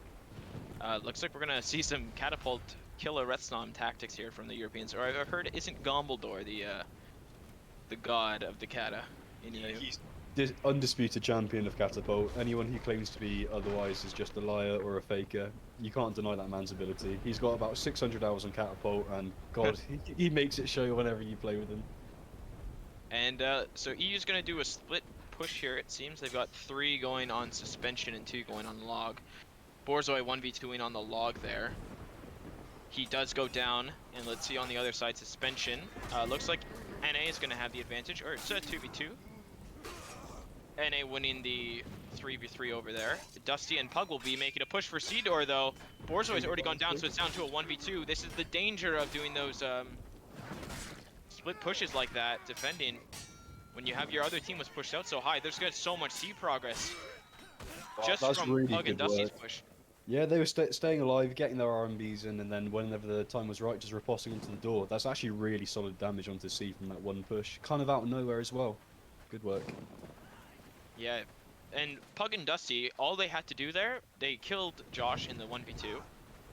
[SPEAKER 2] Looks like we're gonna see some catapult killer Retsnom tactics here from the Europeans. Or I've heard, isn't Gombledor the god of the kata in
[SPEAKER 1] Yeah,
[SPEAKER 2] EU?
[SPEAKER 1] he's the undisputed champion of Catapult. Anyone who claims to be otherwise is just a liar or a faker. You can't deny that man's ability. He's got about 600 hours on Catapult, and God, he makes it show whenever you play with him.
[SPEAKER 2] And so EU's gonna do a split push here. It seems they've got 3 going on suspension and 2 going on log. Borzoi 1v2ing on the log there. He does go down, and let's see on the other side, suspension. Looks like NA is gonna have the advantage, or it's a 2v2. NA winning the 3v3 over there. Dusty and Pug will be making a push for C-Door though. Borzoi's already gone down, so it's down to a 1v2. This is the danger of doing those split pushes like that, defending. When you have your other team was pushed out so high, there's got so much C progress.
[SPEAKER 1] Wow,
[SPEAKER 2] Just
[SPEAKER 1] that's
[SPEAKER 2] from
[SPEAKER 1] really
[SPEAKER 2] Pug and
[SPEAKER 1] good
[SPEAKER 2] Dusty's
[SPEAKER 1] work.
[SPEAKER 2] push.
[SPEAKER 1] Yeah, they were staying alive, getting their RMBs in, and then whenever the time was right, just riposting into the door. That's actually really solid damage onto C from that one push. Kind of out of nowhere as well. Good work.
[SPEAKER 2] Yeah, and Pug and Dusty, all they had to do there, they killed Josh in the 1v2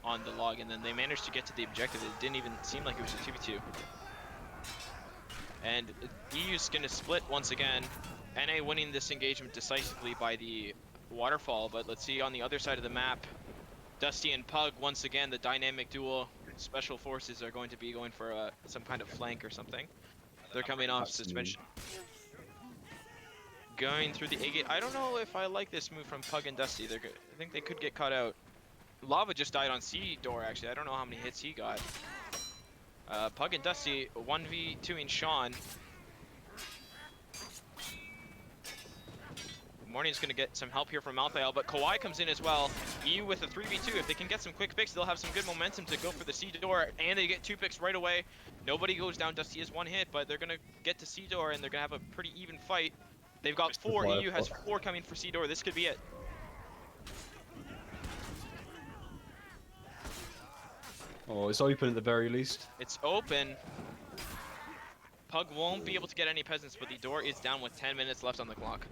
[SPEAKER 2] on the log, and then they managed to get to the objective. It didn't even seem like it was a 2v2. And EU's gonna split once again. NA winning this engagement decisively by the waterfall, but let's see on the other side of the map, Dusty and Pug, once again, the dynamic duo. Special forces are going to be going for some kind of flank or something. They're coming off suspension. Going through the A gate. I don't know if I like this move from Pug and Dusty. I think they could get caught out. Lava just died on C door, actually. I don't know how many hits he got. Pug and Dusty 1v2ing Sean. Morning's gonna get some help here from Malthael, but Kawhi comes in as well. EU with a 3v2. If they can get some quick picks, they'll have some good momentum to go for the C door, and they get 2 picks right away. Nobody goes down. Dusty is 1 hit, but they're gonna get to C door, and they're gonna have a pretty even fight. They've got 4. EU has 4 coming for C door. This could be it.
[SPEAKER 1] Oh, it's open at the very least.
[SPEAKER 2] It's open. Pug won't be able to get any peasants, but the door is down with 10 minutes left on the clock.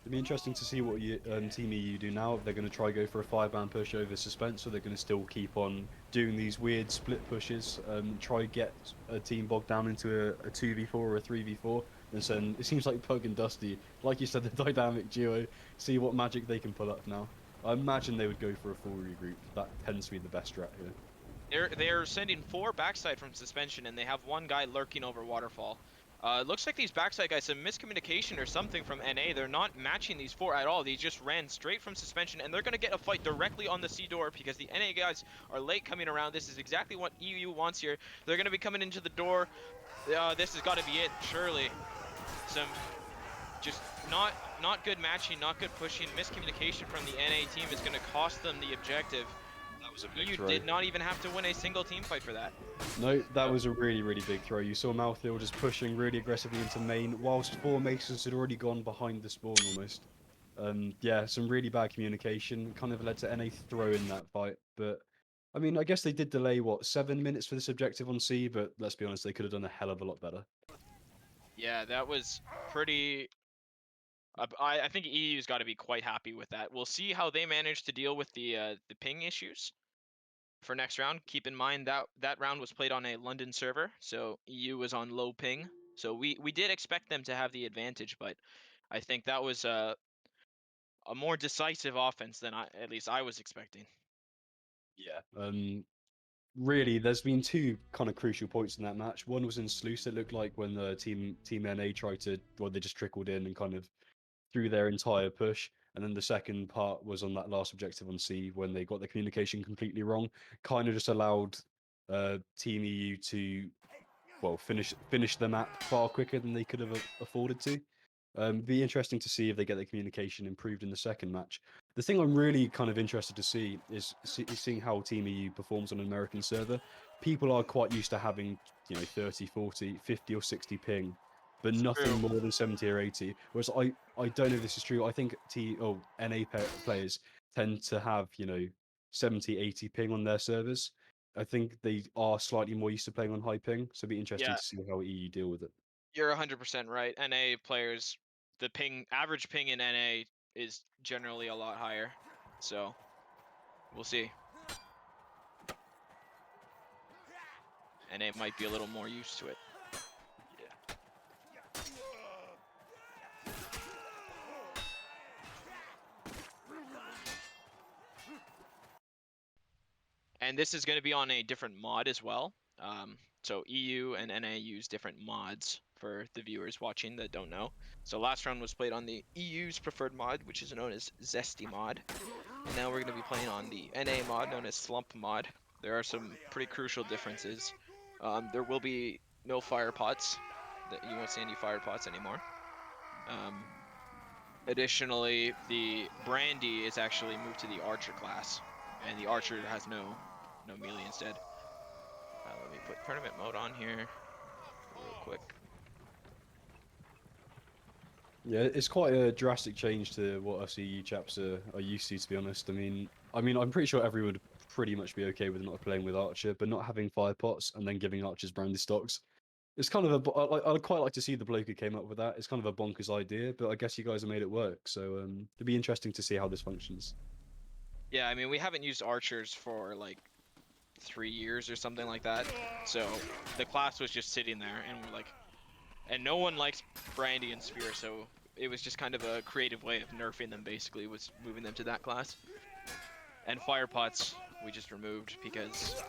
[SPEAKER 1] It'd be interesting to see what Team EU do now. If they're going to try go for a 5-man push over suspense, or they're going to still keep on doing these weird split pushes, try get a team bogged down into a 2v4 or a 3v4. And so it seems like Pug and Dusty, like you said, the dynamic duo, see what magic they can pull up now. I imagine they would go for a full regroup. That tends to be the best strat here.
[SPEAKER 2] They're sending 4 backside from suspension, and they have 1 guy lurking over waterfall. It looks like these backside guys, some miscommunication or something from NA. They're not matching these 4 at all. They just ran straight from suspension, and they're going to get a fight directly on the C door because the NA guys are late coming around. This is exactly what EU wants here. They're going to be coming into the door. This has got to be it, surely. Some just not good matching, not good pushing. Miscommunication from the NA team is going to cost them the objective.
[SPEAKER 1] That was a big
[SPEAKER 2] EU
[SPEAKER 1] throw.
[SPEAKER 2] did not even have to win a single team fight for that.
[SPEAKER 1] No, that was a really, really big throw. You saw Malthael just pushing really aggressively into main, whilst 4 Masons had already gone behind the spawn almost. Yeah, some really bad communication kind of led to NA throw in that fight. But, I mean, I guess they did delay, what, 7 minutes for this objective on C, but let's be honest, they could have done a hell of a lot better.
[SPEAKER 2] Yeah, that was pretty... I think EU's got to be quite happy with that. We'll see how they manage to deal with the ping issues for next round. Keep in mind that that round was played on a London server, so EU was on low ping. So we did expect them to have the advantage, but I think that was a more decisive offense than at least I was expecting.
[SPEAKER 1] Yeah. Really, there's been 2 kind of crucial points in that match. One was in Sluice, it looked like, when the team NA tried to, well, they just trickled in and kind of through their entire push. And then the second part was on that last objective on C when they got the communication completely wrong. Kind of just allowed Team EU to well, finish the map far quicker than they could have afforded to. Be interesting to see if they get their communication improved in the second match. The thing I'm really kind of interested to see is seeing how Team EU performs on an American server. People are quite used to having, 30, 40, 50 or 60 ping, but
[SPEAKER 2] It's
[SPEAKER 1] nothing
[SPEAKER 2] true.
[SPEAKER 1] more than 70 or 80. Whereas I don't know if this is true. I think NA players tend to have, 70, 80 ping on their servers. I think they are slightly more used to playing on high ping, so it'd be interesting
[SPEAKER 2] Yeah,
[SPEAKER 1] to see how EU deal with it.
[SPEAKER 2] you're 100% right. NA players, the average ping in NA is generally a lot higher. So we'll see. NA might be a little more used to it. And this is going to be on a different mod as well. So EU and NA use different mods for the viewers watching that don't know. So last round was played on the EU's preferred mod, which is known as Zesty mod. And now we're going to be playing on the NA mod, known as Slump mod. There are some pretty crucial differences. There will be no fire pots. You won't see any fire pots anymore. Additionally, the Brandy is actually moved to the Archer class, and the Archer has no melee instead. Let me put tournament mode on here real quick.
[SPEAKER 1] Yeah, it's quite a drastic change to what us EU chaps are used to be honest. I mean, I'm pretty sure everyone would pretty much be okay with not playing with Archer, but not having fire pots and then giving Archers brandy stocks. It's kind of I'd quite like to see the bloke who came up with that. It's kind of a bonkers idea, but I guess you guys have made it work. So it'd be interesting to see how this functions.
[SPEAKER 2] Yeah, I mean, we haven't used Archers for like 3 years or something like that. So the class was just sitting there, and we're like, and no one likes Brandy and Spear, so it was just kind of a creative way of nerfing them. Basically, was moving them to that class. And fire pots we just removed because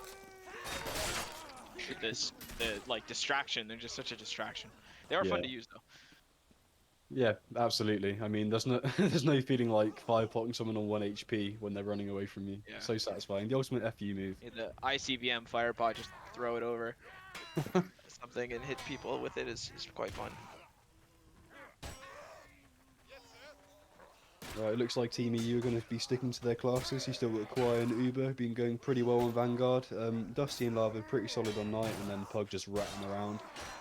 [SPEAKER 2] the like distraction. They're just such a distraction. They are fun
[SPEAKER 1] Yeah,
[SPEAKER 2] to use though.
[SPEAKER 1] yeah, absolutely. I mean, there's no there's no feeling like fire potting someone on 1 HP when they're running away from you.
[SPEAKER 2] Yeah.
[SPEAKER 1] So satisfying. The ultimate FU move.
[SPEAKER 2] Yeah, the ICBM fire pot, just throw it over something and hit people with it is quite fun.
[SPEAKER 1] Right, it looks like Team EU are going to be sticking to their classes. You still got Kwai and Uber, been going pretty well on Vanguard. Dusty and Lava pretty solid on Knight, and then Pug just ratting around.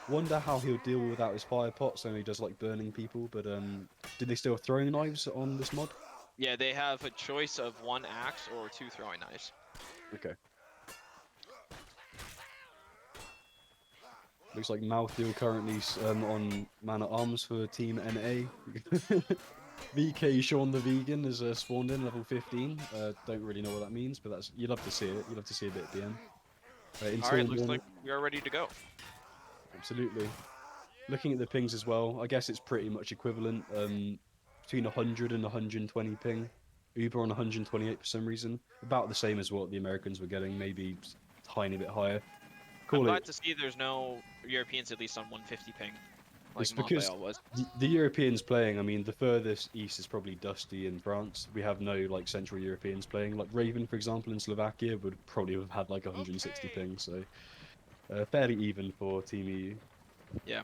[SPEAKER 1] Wonder how he'll deal without his fire pots. I know he does like burning people, but did they still have throwing knives on this mod?
[SPEAKER 2] Yeah, they have a choice of 1 axe or 2 throwing knives.
[SPEAKER 1] Okay. Looks like Malthiel currently on Man at Arms for Team NA. VK Sean the Vegan has spawned in level 15. Don't really know what that means, but that's you'd love to see it. You'd love to see a bit at the end.
[SPEAKER 2] All
[SPEAKER 1] Until
[SPEAKER 2] right, looks like
[SPEAKER 1] morning,
[SPEAKER 2] we are ready to go.
[SPEAKER 1] absolutely. Looking at the pings as well, I guess it's pretty much equivalent. Between 100 and 120 ping. Uber on 128 for some reason. About the same as what the Americans were getting, maybe tiny bit higher.
[SPEAKER 2] I'm
[SPEAKER 1] Call
[SPEAKER 2] glad
[SPEAKER 1] it.
[SPEAKER 2] to see there's no Europeans at least on 150 ping, like
[SPEAKER 1] It's because
[SPEAKER 2] Montreal was.
[SPEAKER 1] the Europeans playing. I mean, the furthest east is probably Dusty in France. We have no like Central Europeans playing. Like Raven, for example, in Slovakia would probably have had like 160 ping. So fairly even for Team EU.
[SPEAKER 2] Yeah,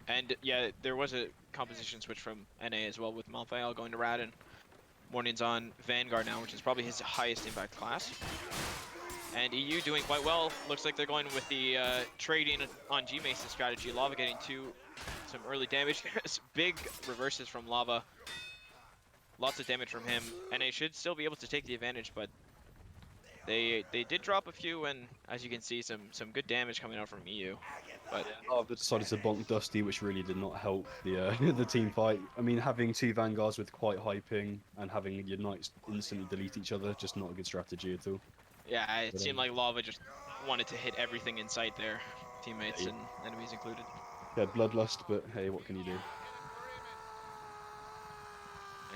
[SPEAKER 2] and yeah, there was a composition switch from NA as well with Montreal going to Rad and Morning's on Vanguard now, which is probably his highest impact class. And EU doing quite well. Looks like they're going with the trading on G-Mason strategy. Lava getting some early damage. Big reverses from Lava. Lots of damage from him. And they should still be able to take the advantage, but they did drop a few, and as you can see, some good damage coming out from EU. But
[SPEAKER 1] Lava decided to bonk Dusty, which really did not help the the team fight. I mean, having two Vanguards with quite high ping and having your Knights instantly delete each other, just not a good strategy at all.
[SPEAKER 2] yeah, it
[SPEAKER 1] But,
[SPEAKER 2] seemed like Lava just wanted to hit everything in sight there, teammates
[SPEAKER 1] yeah,
[SPEAKER 2] and enemies included.
[SPEAKER 1] yeah, bloodlust, but hey, what can you do?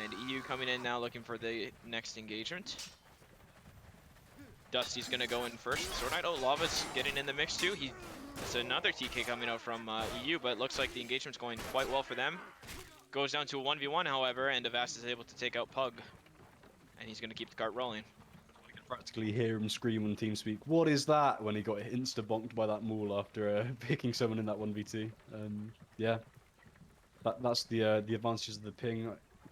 [SPEAKER 2] And EU coming in now looking for the next engagement. Dusty's gonna go in first. Sword Knight, oh, Lava's getting in the mix too. It's another TK coming out from EU, but it looks like the engagement's going quite well for them. Goes down to a 1v1, however, and Avast is able to take out Pug. And he's gonna keep the cart rolling.
[SPEAKER 1] practically hear him scream on TeamSpeak, "What is that?" when he got insta-bonked by that maul after picking someone in that 1v2. Yeah, that's the advantages of the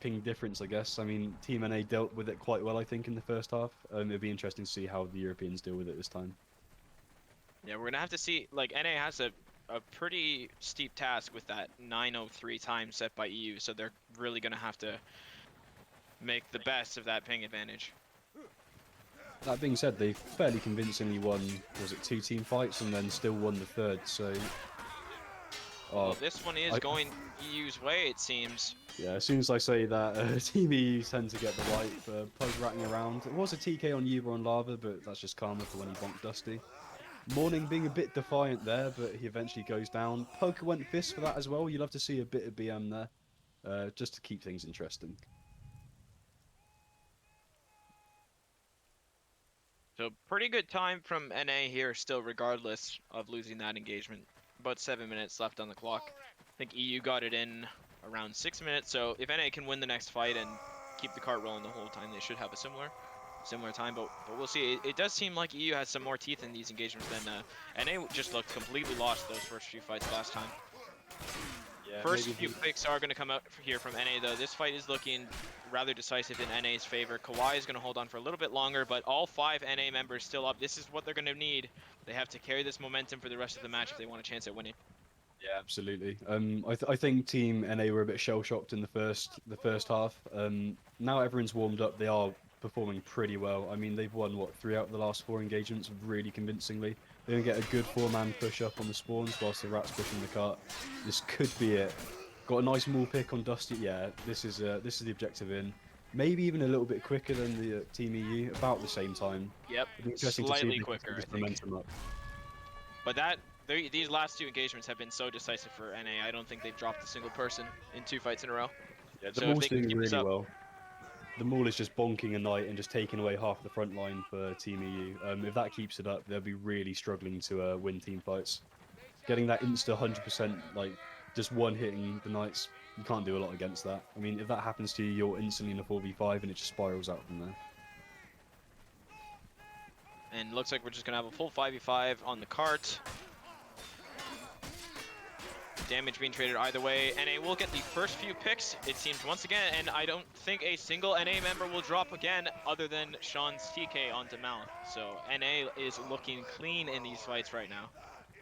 [SPEAKER 1] ping difference, I guess. I mean, Team NA dealt with it quite well, I think, in the first half. It'd be interesting to see how the Europeans deal with it this time.
[SPEAKER 2] Yeah, we're gonna have to see. Like NA has a pretty steep task with that 903 time set by EU, so they're really gonna have to make the best of that ping advantage.
[SPEAKER 1] That being said, they fairly convincingly won, was it 2 team fights, and then still won the third, so...
[SPEAKER 2] Well, this one is
[SPEAKER 1] I,
[SPEAKER 2] going EU's way, it seems.
[SPEAKER 1] yeah, as soon as I say that, Team EU tend to get the wipe. Pug ratting around. It was a TK on Uber on Lava, but that's just karma for when he bonked Dusty. Morning being a bit defiant there, but he eventually goes down. Pug went fist for that as well. You love to see a bit of BM there, just to keep things interesting.
[SPEAKER 2] So pretty good time from NA here still, regardless of losing that engagement. About 7 minutes left on the clock. I think EU got it in around 6 minutes, so if NA can win the next fight and keep the cart rolling the whole time, they should have a similar time, but we'll see. It does seem like EU has some more teeth in these engagements than NA just looked completely lost those first few fights last time.
[SPEAKER 1] Yeah,
[SPEAKER 2] First few picks are going to come out here from NA, though. This fight is looking rather decisive in NA's favor. Kawhi is going to hold on for a little bit longer, but all 5 NA members still up. This is what they're going to need. They have to carry this momentum for the rest of the match if they want a chance at winning.
[SPEAKER 1] Yeah, absolutely. I think Team NA were a bit shell shocked in the first half. Now everyone's warmed up, they are performing pretty well. I mean, they've won what 3 out of the last 4 engagements really convincingly. They're gonna get a good 4-man push up on the spawns whilst the rats pushing the cart. This could be it. Got a nice maul pick on Dusty. Yeah, this is the objective in. Maybe even a little bit quicker than the Team EU, about the same time.
[SPEAKER 2] Yep,
[SPEAKER 1] It'd be interesting to see
[SPEAKER 2] slightly
[SPEAKER 1] if they can
[SPEAKER 2] quicker,
[SPEAKER 1] keep
[SPEAKER 2] I
[SPEAKER 1] this
[SPEAKER 2] think.
[SPEAKER 1] momentum up.
[SPEAKER 2] But these last 2 engagements have been so decisive for NA. I don't think they've dropped a single person in 2 fights in a row.
[SPEAKER 1] Yeah, the
[SPEAKER 2] So if
[SPEAKER 1] maul's
[SPEAKER 2] they can
[SPEAKER 1] doing
[SPEAKER 2] keep this
[SPEAKER 1] really
[SPEAKER 2] up,
[SPEAKER 1] well. The maul is just bonking a knight and just taking away half the front line for Team EU. If that keeps it up, they'll be really struggling to win team fights. Getting that insta 100%, like just one hitting the knights, you can't do a lot against that. I mean, if that happens to you, you're instantly in a 4v5 and it just spirals out from there.
[SPEAKER 2] and looks like we're just going to have a full 5v5 on the cart. Damage being traded either way. NA will get the first few picks, it seems, once again, and I don't think a single NA member will drop again other than Sean's TK onto Mouth. So NA is looking clean in these fights right now.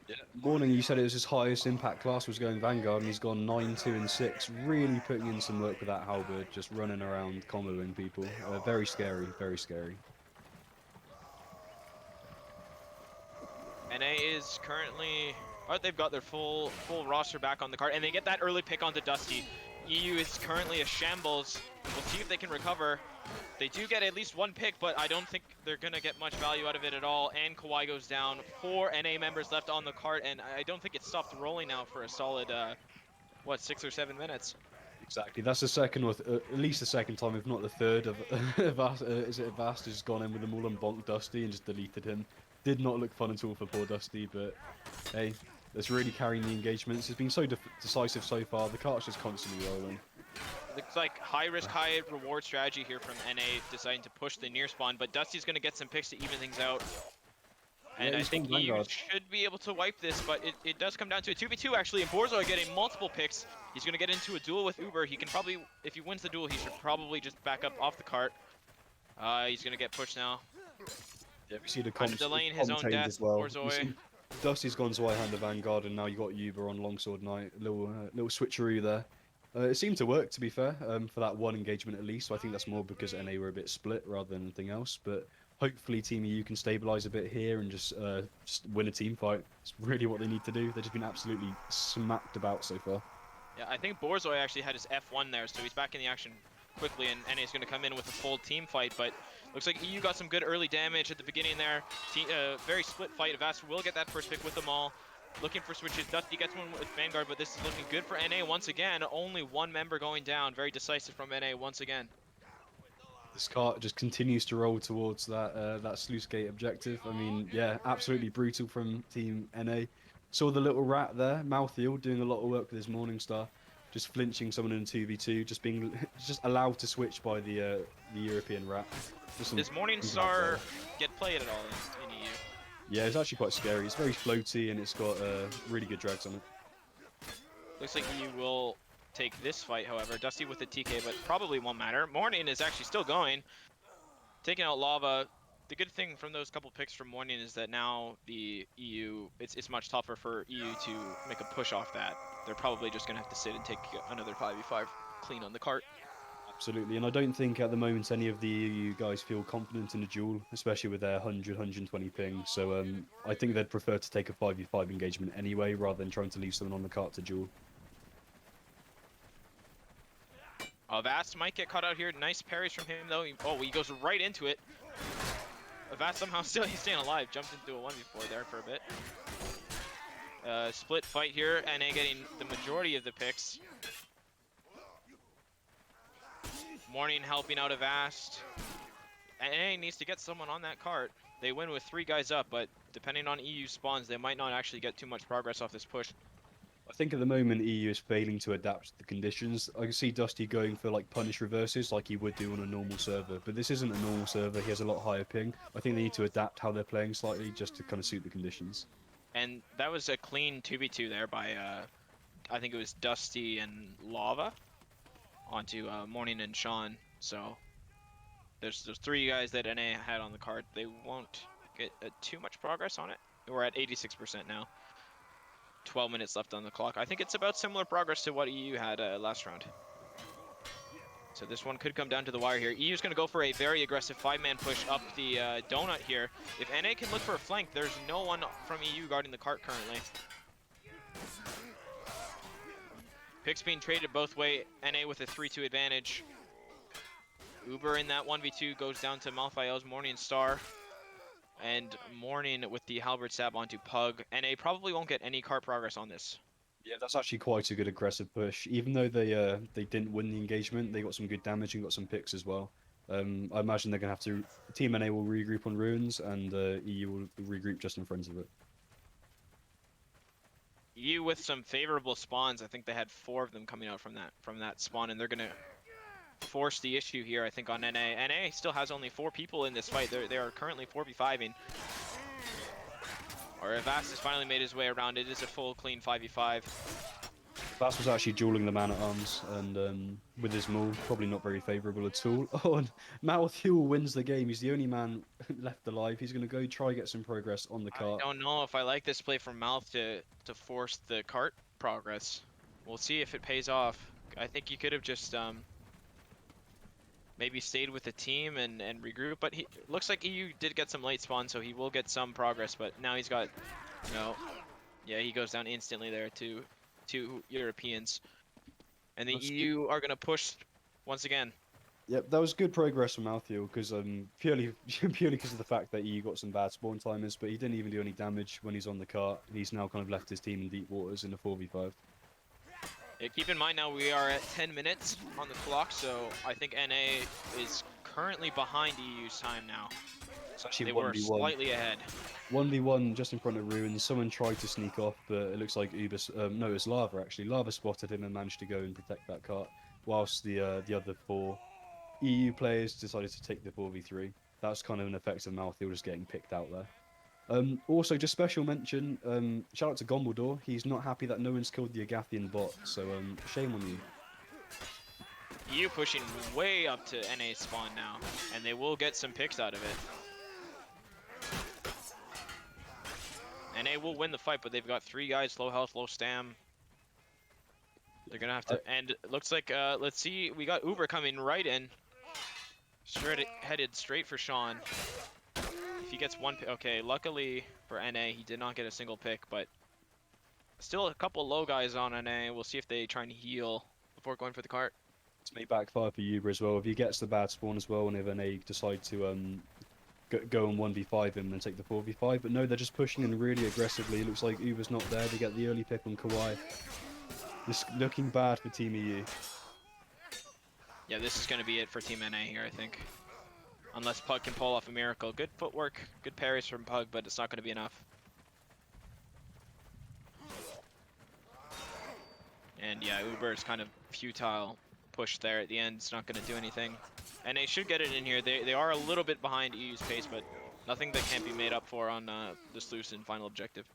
[SPEAKER 1] Yeah. Morning, you said it was his highest impact class was going Vanguard, and he's gone 9, 2, and 6. Really putting in some work with that halberd, just running around comboing people. Very scary, very scary.
[SPEAKER 2] NA is currently... Oh, they've got their full roster back on the card, and they get that early pick onto Dusty. EU is currently a shambles. We'll see if they can recover. They do get at least 1 pick, but I don't think they're going to get much value out of it at all. And Kawhi goes down. 4 NA members left on the cart, and I don't think it stopped rolling now for a solid, what, 6 or 7 minutes.
[SPEAKER 1] Exactly. That's the second, or at least the second time, if not the third, of is it Avast has gone in with them all and bonked Dusty and just deleted him. Did not look fun at all for poor Dusty, but hey, that's really carrying the engagements. It's been so decisive so far. The cart's just constantly rolling.
[SPEAKER 2] Looks like high risk, high reward strategy here from NA, deciding to push the near spawn, but Dusty's going to get some picks to even things out. And
[SPEAKER 1] Yeah,
[SPEAKER 2] I think EU should be able to wipe this, but it does come down to a 2v2 actually, and Borzoi getting multiple picks. He's going to get into a duel with Uber. He can probably, if he wins the duel, he should probably just back up off the cart. He's going to get pushed now.
[SPEAKER 1] Yeah, we see the
[SPEAKER 2] Kind of delaying his own death,
[SPEAKER 1] as well.
[SPEAKER 2] Borzoi.
[SPEAKER 1] Dusty's gone Zweihand Vanguard, and now you got Uber on Longsword Knight. Little switcheroo there. It seemed to work, to be fair, for that one engagement at least. So I think that's more because NA were a bit split rather than anything else. But hopefully Team EU can stabilise a bit here and just win a team fight. It's really what they need to do. They've just been absolutely smacked about so far.
[SPEAKER 2] Yeah, I think Borzoi actually had his F1 there, so he's back in the action quickly, and NA is going to come in with a full team fight, but looks like EU got some good early damage at the beginning there. Very split fight. Avast will get that first pick with them all. Looking for switches. Dusty gets one with Vanguard, but this is looking good for NA once again. Only 1 member going down. Very decisive from NA once again.
[SPEAKER 1] This cart just continues to roll towards that sluice gate objective. I mean, yeah, absolutely brutal from Team NA. Saw the little rat there, Mouthiel, doing a lot of work with his Morningstar. just flinching someone in a 2v2, just being just allowed to switch by the European rat. Just
[SPEAKER 2] Does
[SPEAKER 1] some bad
[SPEAKER 2] Morningstar
[SPEAKER 1] play.
[SPEAKER 2] get played at all in EU?
[SPEAKER 1] Yeah, it's actually quite scary. It's very floaty and it's got really good drags on it.
[SPEAKER 2] Looks like EU will take this fight, however. Dusty with the TK, but probably won't matter. Morning is actually still going, taking out Lava. The good thing from those couple picks from Morning is that now the EU, it's much tougher for EU to make a push off that. They're probably just going to have to sit and take another 5v5 clean on the cart.
[SPEAKER 1] Absolutely, and I don't think at the moment any of the EU guys feel confident in a duel, especially with their 100, 120 ping. So I think they'd prefer to take a 5v5 engagement anyway, rather than trying to leave someone on the cart to duel.
[SPEAKER 2] Avast might get caught out here. Nice parries from him, though. He goes right into it. Avast somehow he's staying alive. Jumped into a 1v4 there for a bit. Split fight here. NA getting the majority of the picks. Morning helping out Avast. NA needs to get someone on that cart. They win with 3 guys up, but depending on EU spawns, they might not actually get too much progress off this push.
[SPEAKER 1] I think at the moment EU is failing to adapt to the conditions. I can see Dusty going for like punish reverses like he would do on a normal server, but this isn't a normal server. He has a lot higher ping. I think they need to adapt how they're playing slightly just to kind of suit the conditions.
[SPEAKER 2] And that was a clean 2v2 there by, I think it was Dusty and Lava onto Morning and Sean. So there's 3 guys that NA had on the card. They won't get too much progress on it. We're at 86% now. 12 minutes left on the clock. I think it's about similar progress to what EU had last round. So this one could come down to the wire here. EU's going to go for a very aggressive 5-man push up the donut here. If NA can look for a flank, there's no one from EU guarding the cart currently. Picks being traded both way. NA with a 3-2 advantage. Uber in that 1v2 goes down to Malfael's Morningstar. And Morning with the Halberd Stab onto Pug. NA probably won't get any cart progress on this.
[SPEAKER 1] Yeah, that's actually quite a good aggressive push. Even though they didn't win the engagement, they got some good damage and got some picks as well. I imagine they're gonna have to. Team NA will regroup on ruins, and EU will regroup just in front of it.
[SPEAKER 2] EU with some favorable spawns. I think they had 4 of them coming out from that spawn, and they're gonna force the issue here, I think, on NA. NA still has only 4 people in this fight. They are currently 4v5ing. Or Avast has finally made his way around. It is a full clean 5v5.
[SPEAKER 1] Bass was actually dueling the man-at-arms, and with his maul, probably not very favourable at all. Oh, and Malthuel wins the game. He's the only man left alive. He's going to go try get some progress on the cart.
[SPEAKER 2] I don't know if I like this play from Mouth to force the cart progress. We'll see if it pays off. I think you could have just maybe stayed with the team and regroup, but he looks like EU did get some late spawn, so he will get some progress, but now he's got, yeah, he goes down instantly there to 2 Europeans. And the EU are going to push once again.
[SPEAKER 1] Yep, that was good progress from Malthuel, because purely because of the fact that EU got some bad spawn timers, but he didn't even do any damage when he's on the cart, and he's now kind of left his team in deep waters in a 4v5.
[SPEAKER 2] Yeah, keep in mind now we are at 10 minutes on the clock, so I think NA is currently behind EU's time now.
[SPEAKER 1] It's actually
[SPEAKER 2] they
[SPEAKER 1] 1v1.
[SPEAKER 2] were slightly ahead.
[SPEAKER 1] 1v1 just in front of ruins. Someone tried to sneak off, but it looks like Uber. No, it was Lava actually. Lava spotted him and managed to go and protect that cart, whilst the other 4 EU players decided to take the 4v3. That's kind of an effect of Malthuel just getting picked out there. Also, just special mention, shout out to Gombledore. He's not happy that no one's killed the Agathian bot, so shame on you.
[SPEAKER 2] EU pushing way up to NA spawn now, and they will get some picks out of it. NA will win the fight, but they've got 3 guys, low health, low stam. They're gonna have to, and it looks like, let's see, we got Uber coming right in. Headed straight for Sean. If he gets 1 pick, okay, luckily for NA, he did not get a single pick, but still a couple low guys on NA. We'll see if they try and heal before going for the cart.
[SPEAKER 1] This may backfire for Uber as well. If he gets the bad spawn as well, and if NA decide to go and 1v5 him and take the 4v5, but no, they're just pushing in really aggressively. It looks like Uber's not there. They get the early pick on Kawhi. This looking bad for Team EU.
[SPEAKER 2] Yeah, this is going to be it for Team NA here, I think. Unless Pug can pull off a miracle. Good footwork, good parries from Pug, but it's not going to be enough. And yeah, Uber is kind of futile push there at the end. It's not going to do anything. And they should get it in here. They are a little bit behind EU's pace, but nothing that can't be made up for on the Sluice and final objective.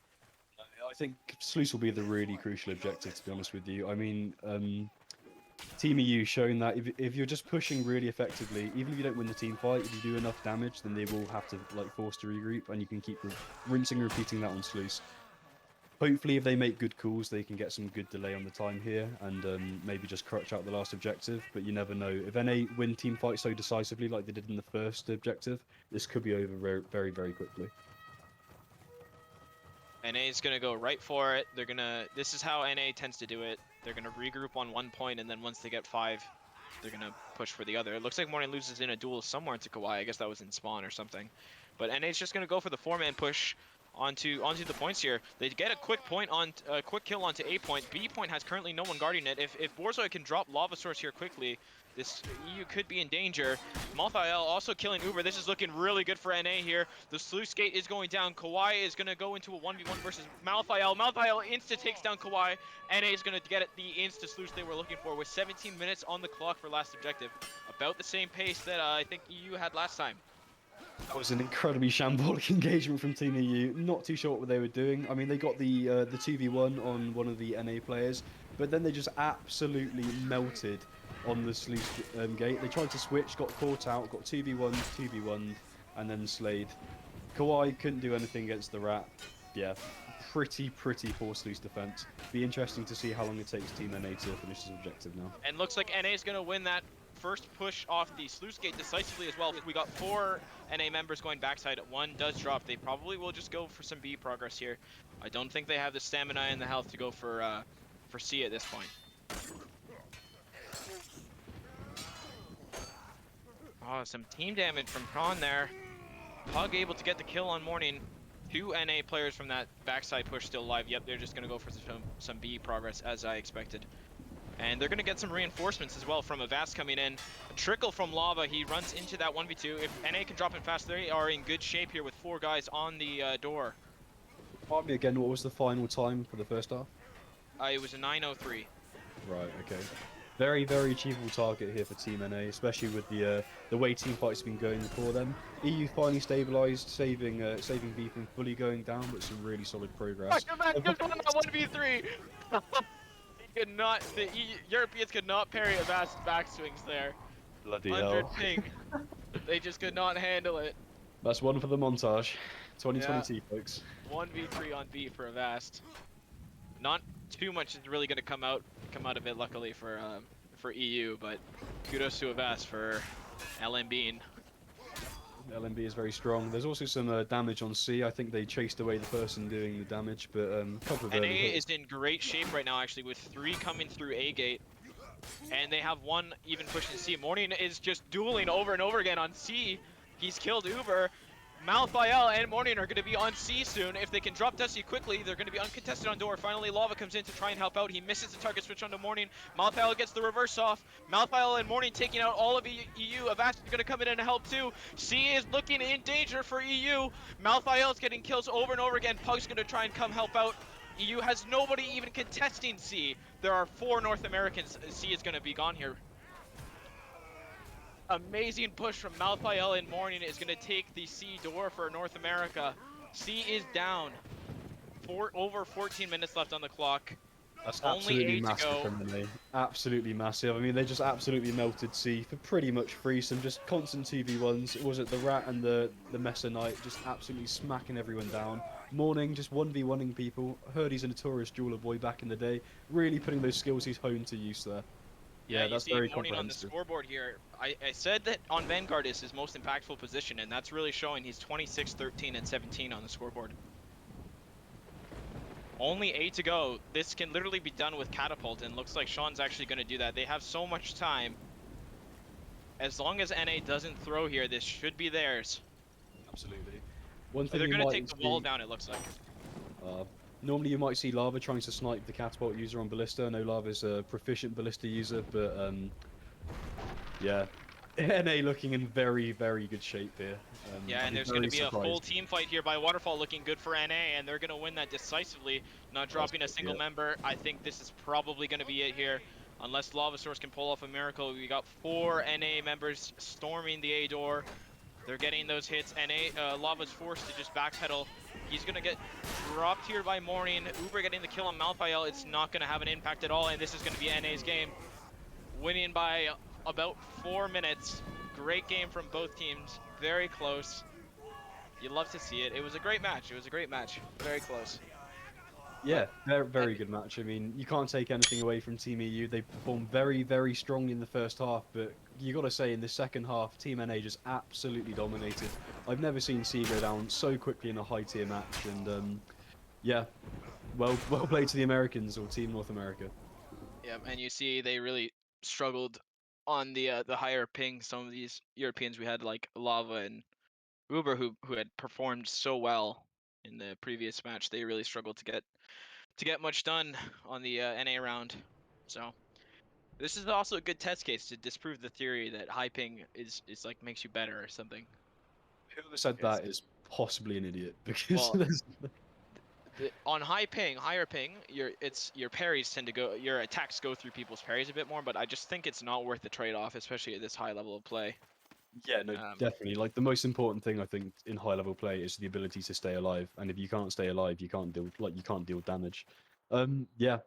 [SPEAKER 1] I think Sluice will be the really crucial objective, to be honest with you. I mean, Team EU showing that if you're just pushing really effectively, even if you don't win the team fight, if you do enough damage, then they will have to like force to regroup, and you can keep rinsing and repeating that on Sluice. Hopefully, if they make good calls, they can get some good delay on the time here, and maybe just crutch out the last objective. But you never know. If NA win team fight so decisively, like they did in the first objective, this could be over very, very, very quickly.
[SPEAKER 2] NA is going to go right for it. They're going to... This is how NA tends to do it. They're going to regroup on one point, and then once they get 5, they're going to push for the other. It looks like Morning loses in a duel somewhere into Kawaii. I guess that was in spawn or something. But NA is just going to go for the 4-man push onto the points here. They get a quick point on quick kill onto A point. B point has currently no one guarding it. If Borzoi can drop Lava Source here quickly, this EU could be in danger. Malthael also killing Uber. This is looking really good for NA here. The sluice gate is going down. Kawaii is going to go into a 1v1 versus Malthael. Malthael insta takes down Kawaii. NA is going to get the insta sluice they were looking for with 17 minutes on the clock for last objective. About the same pace that I think EU had last time.
[SPEAKER 1] That was an incredibly shambolic engagement from Team EU. Not too sure what they were doing. I mean, they got the 2v1 on one of the NA players, but then they just absolutely melted on the sluice gate. They tried to switch, got caught out, got 2v1, 2v1, and then slayed. Kawaii couldn't do anything against the rat. Yeah, pretty poor sluice defense. Be interesting to see how long it takes Team NA to finish this objective now.
[SPEAKER 2] And looks like NA is going to win that first push off the sluice gate decisively as well. We got 4 NA members going backside. 1 does drop. They probably will just go for some B progress here. I don't think they have the stamina and the health to go for C at this point. Oh, some team damage from Prawn there. Pug able to get the kill on Morning. 2 NA players from that backside push still alive. Yep, they're just going to go for some B progress as I expected. And they're going to get some reinforcements as well from Avast coming in. A trickle from Lava, he runs into that 1v2. If NA can drop him fast, they are in good shape here with 4 guys on the door.
[SPEAKER 1] Remind me again, what was the final time for the first half?
[SPEAKER 2] It was a 9:03.
[SPEAKER 1] Right, okay. Very achievable target here for Team NA, especially with the way team fights have been going for them. EU finally stabilised, saving B from fully going down, but some really solid progress.
[SPEAKER 2] Just won that 1v3! The Europeans could not parry Avast's backswings there.
[SPEAKER 1] Bloody
[SPEAKER 2] 100
[SPEAKER 1] hell.
[SPEAKER 2] ping. They just could not handle it.
[SPEAKER 1] That's one for the montage. 2020, folks.
[SPEAKER 2] 1v3 on B for Avast. Not too much is really going to come out of it, luckily for EU, but kudos to Avast for LMBing.
[SPEAKER 1] LMB is very strong. There's also some damage on C. I think they chased away the person doing the damage, but a couple of
[SPEAKER 2] NA is in great shape right now, actually, with 3 coming through A gate. And they have 1 even pushing C. Morning is just dueling over and over again on C. He's killed Uber. Malthael and Morning are going to be on C soon. If they can drop Dusty quickly, they're going to be uncontested on door. Finally, Lava comes in to try and help out. He misses the target switch onto Morning. Malthael gets the reverse off. Malthael and Morning taking out all of EU. Avast is going to come in and help too. C is looking in danger for EU. Malthael is getting kills over and over again. Pug's going to try and come help out. EU has nobody even contesting C. There are 4 North Americans. C is going to be gone here. Amazing push from Malthael and Morning is going to take the C door for North America. C is down. Over 14 minutes left on the clock.
[SPEAKER 1] That's
[SPEAKER 2] Only
[SPEAKER 1] absolutely
[SPEAKER 2] 8 to
[SPEAKER 1] massive
[SPEAKER 2] go.
[SPEAKER 1] from NA. Absolutely massive. I mean, they just absolutely melted C for pretty much free. Some just constant 2v1s. Was it the Rat and the Messer Knight just absolutely smacking everyone down? Morning just 1v1ing people. Heard he's a notorious jeweler boy back in the day. Really putting those skills he's honed to use there. Yeah, that's very
[SPEAKER 2] Morning on the
[SPEAKER 1] comprehensive.
[SPEAKER 2] scoreboard here. I said that on Vanguard is his most impactful position, and that's really showing. He's 26, 13, and 17 on the scoreboard. Only 8 to go. This can literally be done with Catapult, and looks like Sean's actually going to do that. They have so much time. As long as NA doesn't throw here, this should be theirs.
[SPEAKER 1] Absolutely. One thing
[SPEAKER 2] They're
[SPEAKER 1] you
[SPEAKER 2] going to
[SPEAKER 1] might
[SPEAKER 2] take the
[SPEAKER 1] see-
[SPEAKER 2] wall down, it looks like.
[SPEAKER 1] Normally you might see Lava trying to snipe the catapult user on Ballista. I know Lava's a proficient Ballista user, but yeah, NA looking in very, very good shape here.
[SPEAKER 2] Yeah,
[SPEAKER 1] I'd
[SPEAKER 2] and
[SPEAKER 1] be
[SPEAKER 2] there's going to
[SPEAKER 1] very
[SPEAKER 2] be a full
[SPEAKER 1] surprised.
[SPEAKER 2] team fight here by Waterfall, looking good for NA, and they're going to win that decisively, not
[SPEAKER 1] That's
[SPEAKER 2] dropping a
[SPEAKER 1] it,
[SPEAKER 2] single
[SPEAKER 1] yeah.
[SPEAKER 2] member. I think this is probably going to be it here, unless Lava Source can pull off a miracle. We got 4 NA members storming the A door. They're getting those hits. Lava's forced to just backpedal. He's going to get dropped here by Morning. Uber getting the kill on Malthael. It's not going to have an impact at all, and this is going to be NA's game. Winning by about 4 minutes. Great game from both teams. Very close. You love to see it. It was a great match. It was a great match. Very close. But
[SPEAKER 1] Yeah, very,
[SPEAKER 2] I,
[SPEAKER 1] very good match. I mean, you can't take anything away from Team EU. They performed very, very strongly in the first half, but you got to say in the second half, Team NA just absolutely dominated. I've never seen C go down so quickly in a high tier match, and yeah, well played to the Americans or Team North America.
[SPEAKER 2] yeah, and you see they really struggled on the higher ping. Some of these Europeans we had like Lava and Uber who had performed so well in the previous match. They really struggled to get much done on the NA round. So this is also a good test case to disprove the theory that high ping is like makes you better or something.
[SPEAKER 1] Whoever said
[SPEAKER 2] Because
[SPEAKER 1] that is possibly an idiot because
[SPEAKER 2] well, on higher ping, your parries tend to go, your attacks go through people's parries a bit more. But I just think it's not worth the trade-off, especially at this high level of play.
[SPEAKER 1] yeah, no,
[SPEAKER 2] Um,
[SPEAKER 1] definitely. Like the most important thing I think in high level play is the ability to stay alive, and if you can't stay alive, you can't deal damage. Yeah,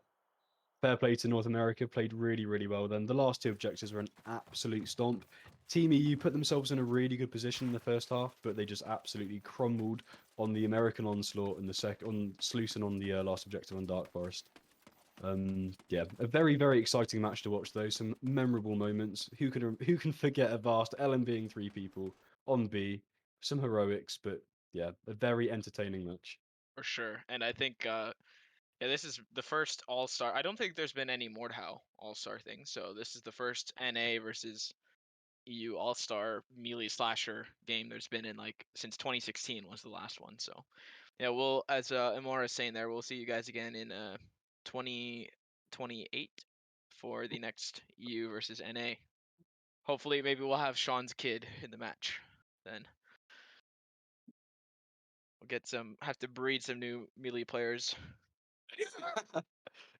[SPEAKER 1] fair play to North America, played really, really well then. The last 2 objectives were an absolute stomp. Team EU put themselves in a really good position in the first half, but they just absolutely crumbled on the American onslaught in the on Sluicing on the last objective on Dark Forest. Yeah, a very, very exciting match to watch though. Some memorable moments. Who can forget a vast LM being 3 people on B? Some heroics, but yeah, a very entertaining match.
[SPEAKER 2] for sure. And I think yeah, this is the first All-Star. I don't think there's been any Mordhau All-Star thing. So this is the first NA versus EU All-Star melee slasher game there's been in like since 2016 was the last one. So yeah, we'll, as Amora is saying there, we'll see you guys again in 2028 for the next EU versus NA. Hopefully, maybe we'll have Sean's kid in the match. Then we'll get some, have to breed some new melee players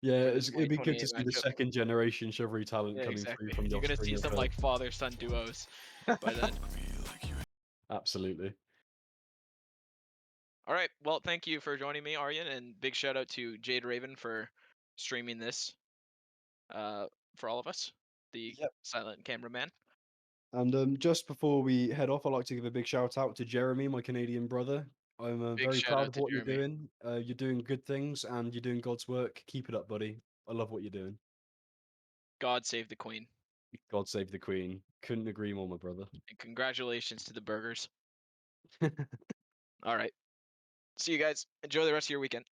[SPEAKER 1] Yeah,
[SPEAKER 2] for the
[SPEAKER 1] it'd be good to
[SPEAKER 2] 2028
[SPEAKER 1] see the
[SPEAKER 2] matchup.
[SPEAKER 1] second generation Chivalry talent
[SPEAKER 2] Yeah,
[SPEAKER 1] coming through
[SPEAKER 2] exactly.
[SPEAKER 1] from the
[SPEAKER 2] You're gonna
[SPEAKER 1] offspring
[SPEAKER 2] see
[SPEAKER 1] of
[SPEAKER 2] some like father-son duos by then.
[SPEAKER 1] absolutely.
[SPEAKER 2] All right. Well, thank you for joining me, Aryan, and big shout out to Jade Raven for streaming this uh, for all of us, the
[SPEAKER 1] Yep.
[SPEAKER 2] silent cameraman.
[SPEAKER 1] And just before we head off, I'd like to give a big shout out to Jeremy, my Canadian brother. I'm
[SPEAKER 2] Big
[SPEAKER 1] very
[SPEAKER 2] shout
[SPEAKER 1] proud
[SPEAKER 2] out
[SPEAKER 1] of
[SPEAKER 2] to
[SPEAKER 1] what you're
[SPEAKER 2] Jeremy.
[SPEAKER 1] doing. You're doing good things and you're doing God's work. Keep it up, buddy. I love what you're doing.
[SPEAKER 2] God save the queen,
[SPEAKER 1] God save the Queen. Couldn't agree more, my brother.
[SPEAKER 2] and congratulations to the burgers. All right. See you guys. Enjoy the rest of your weekend.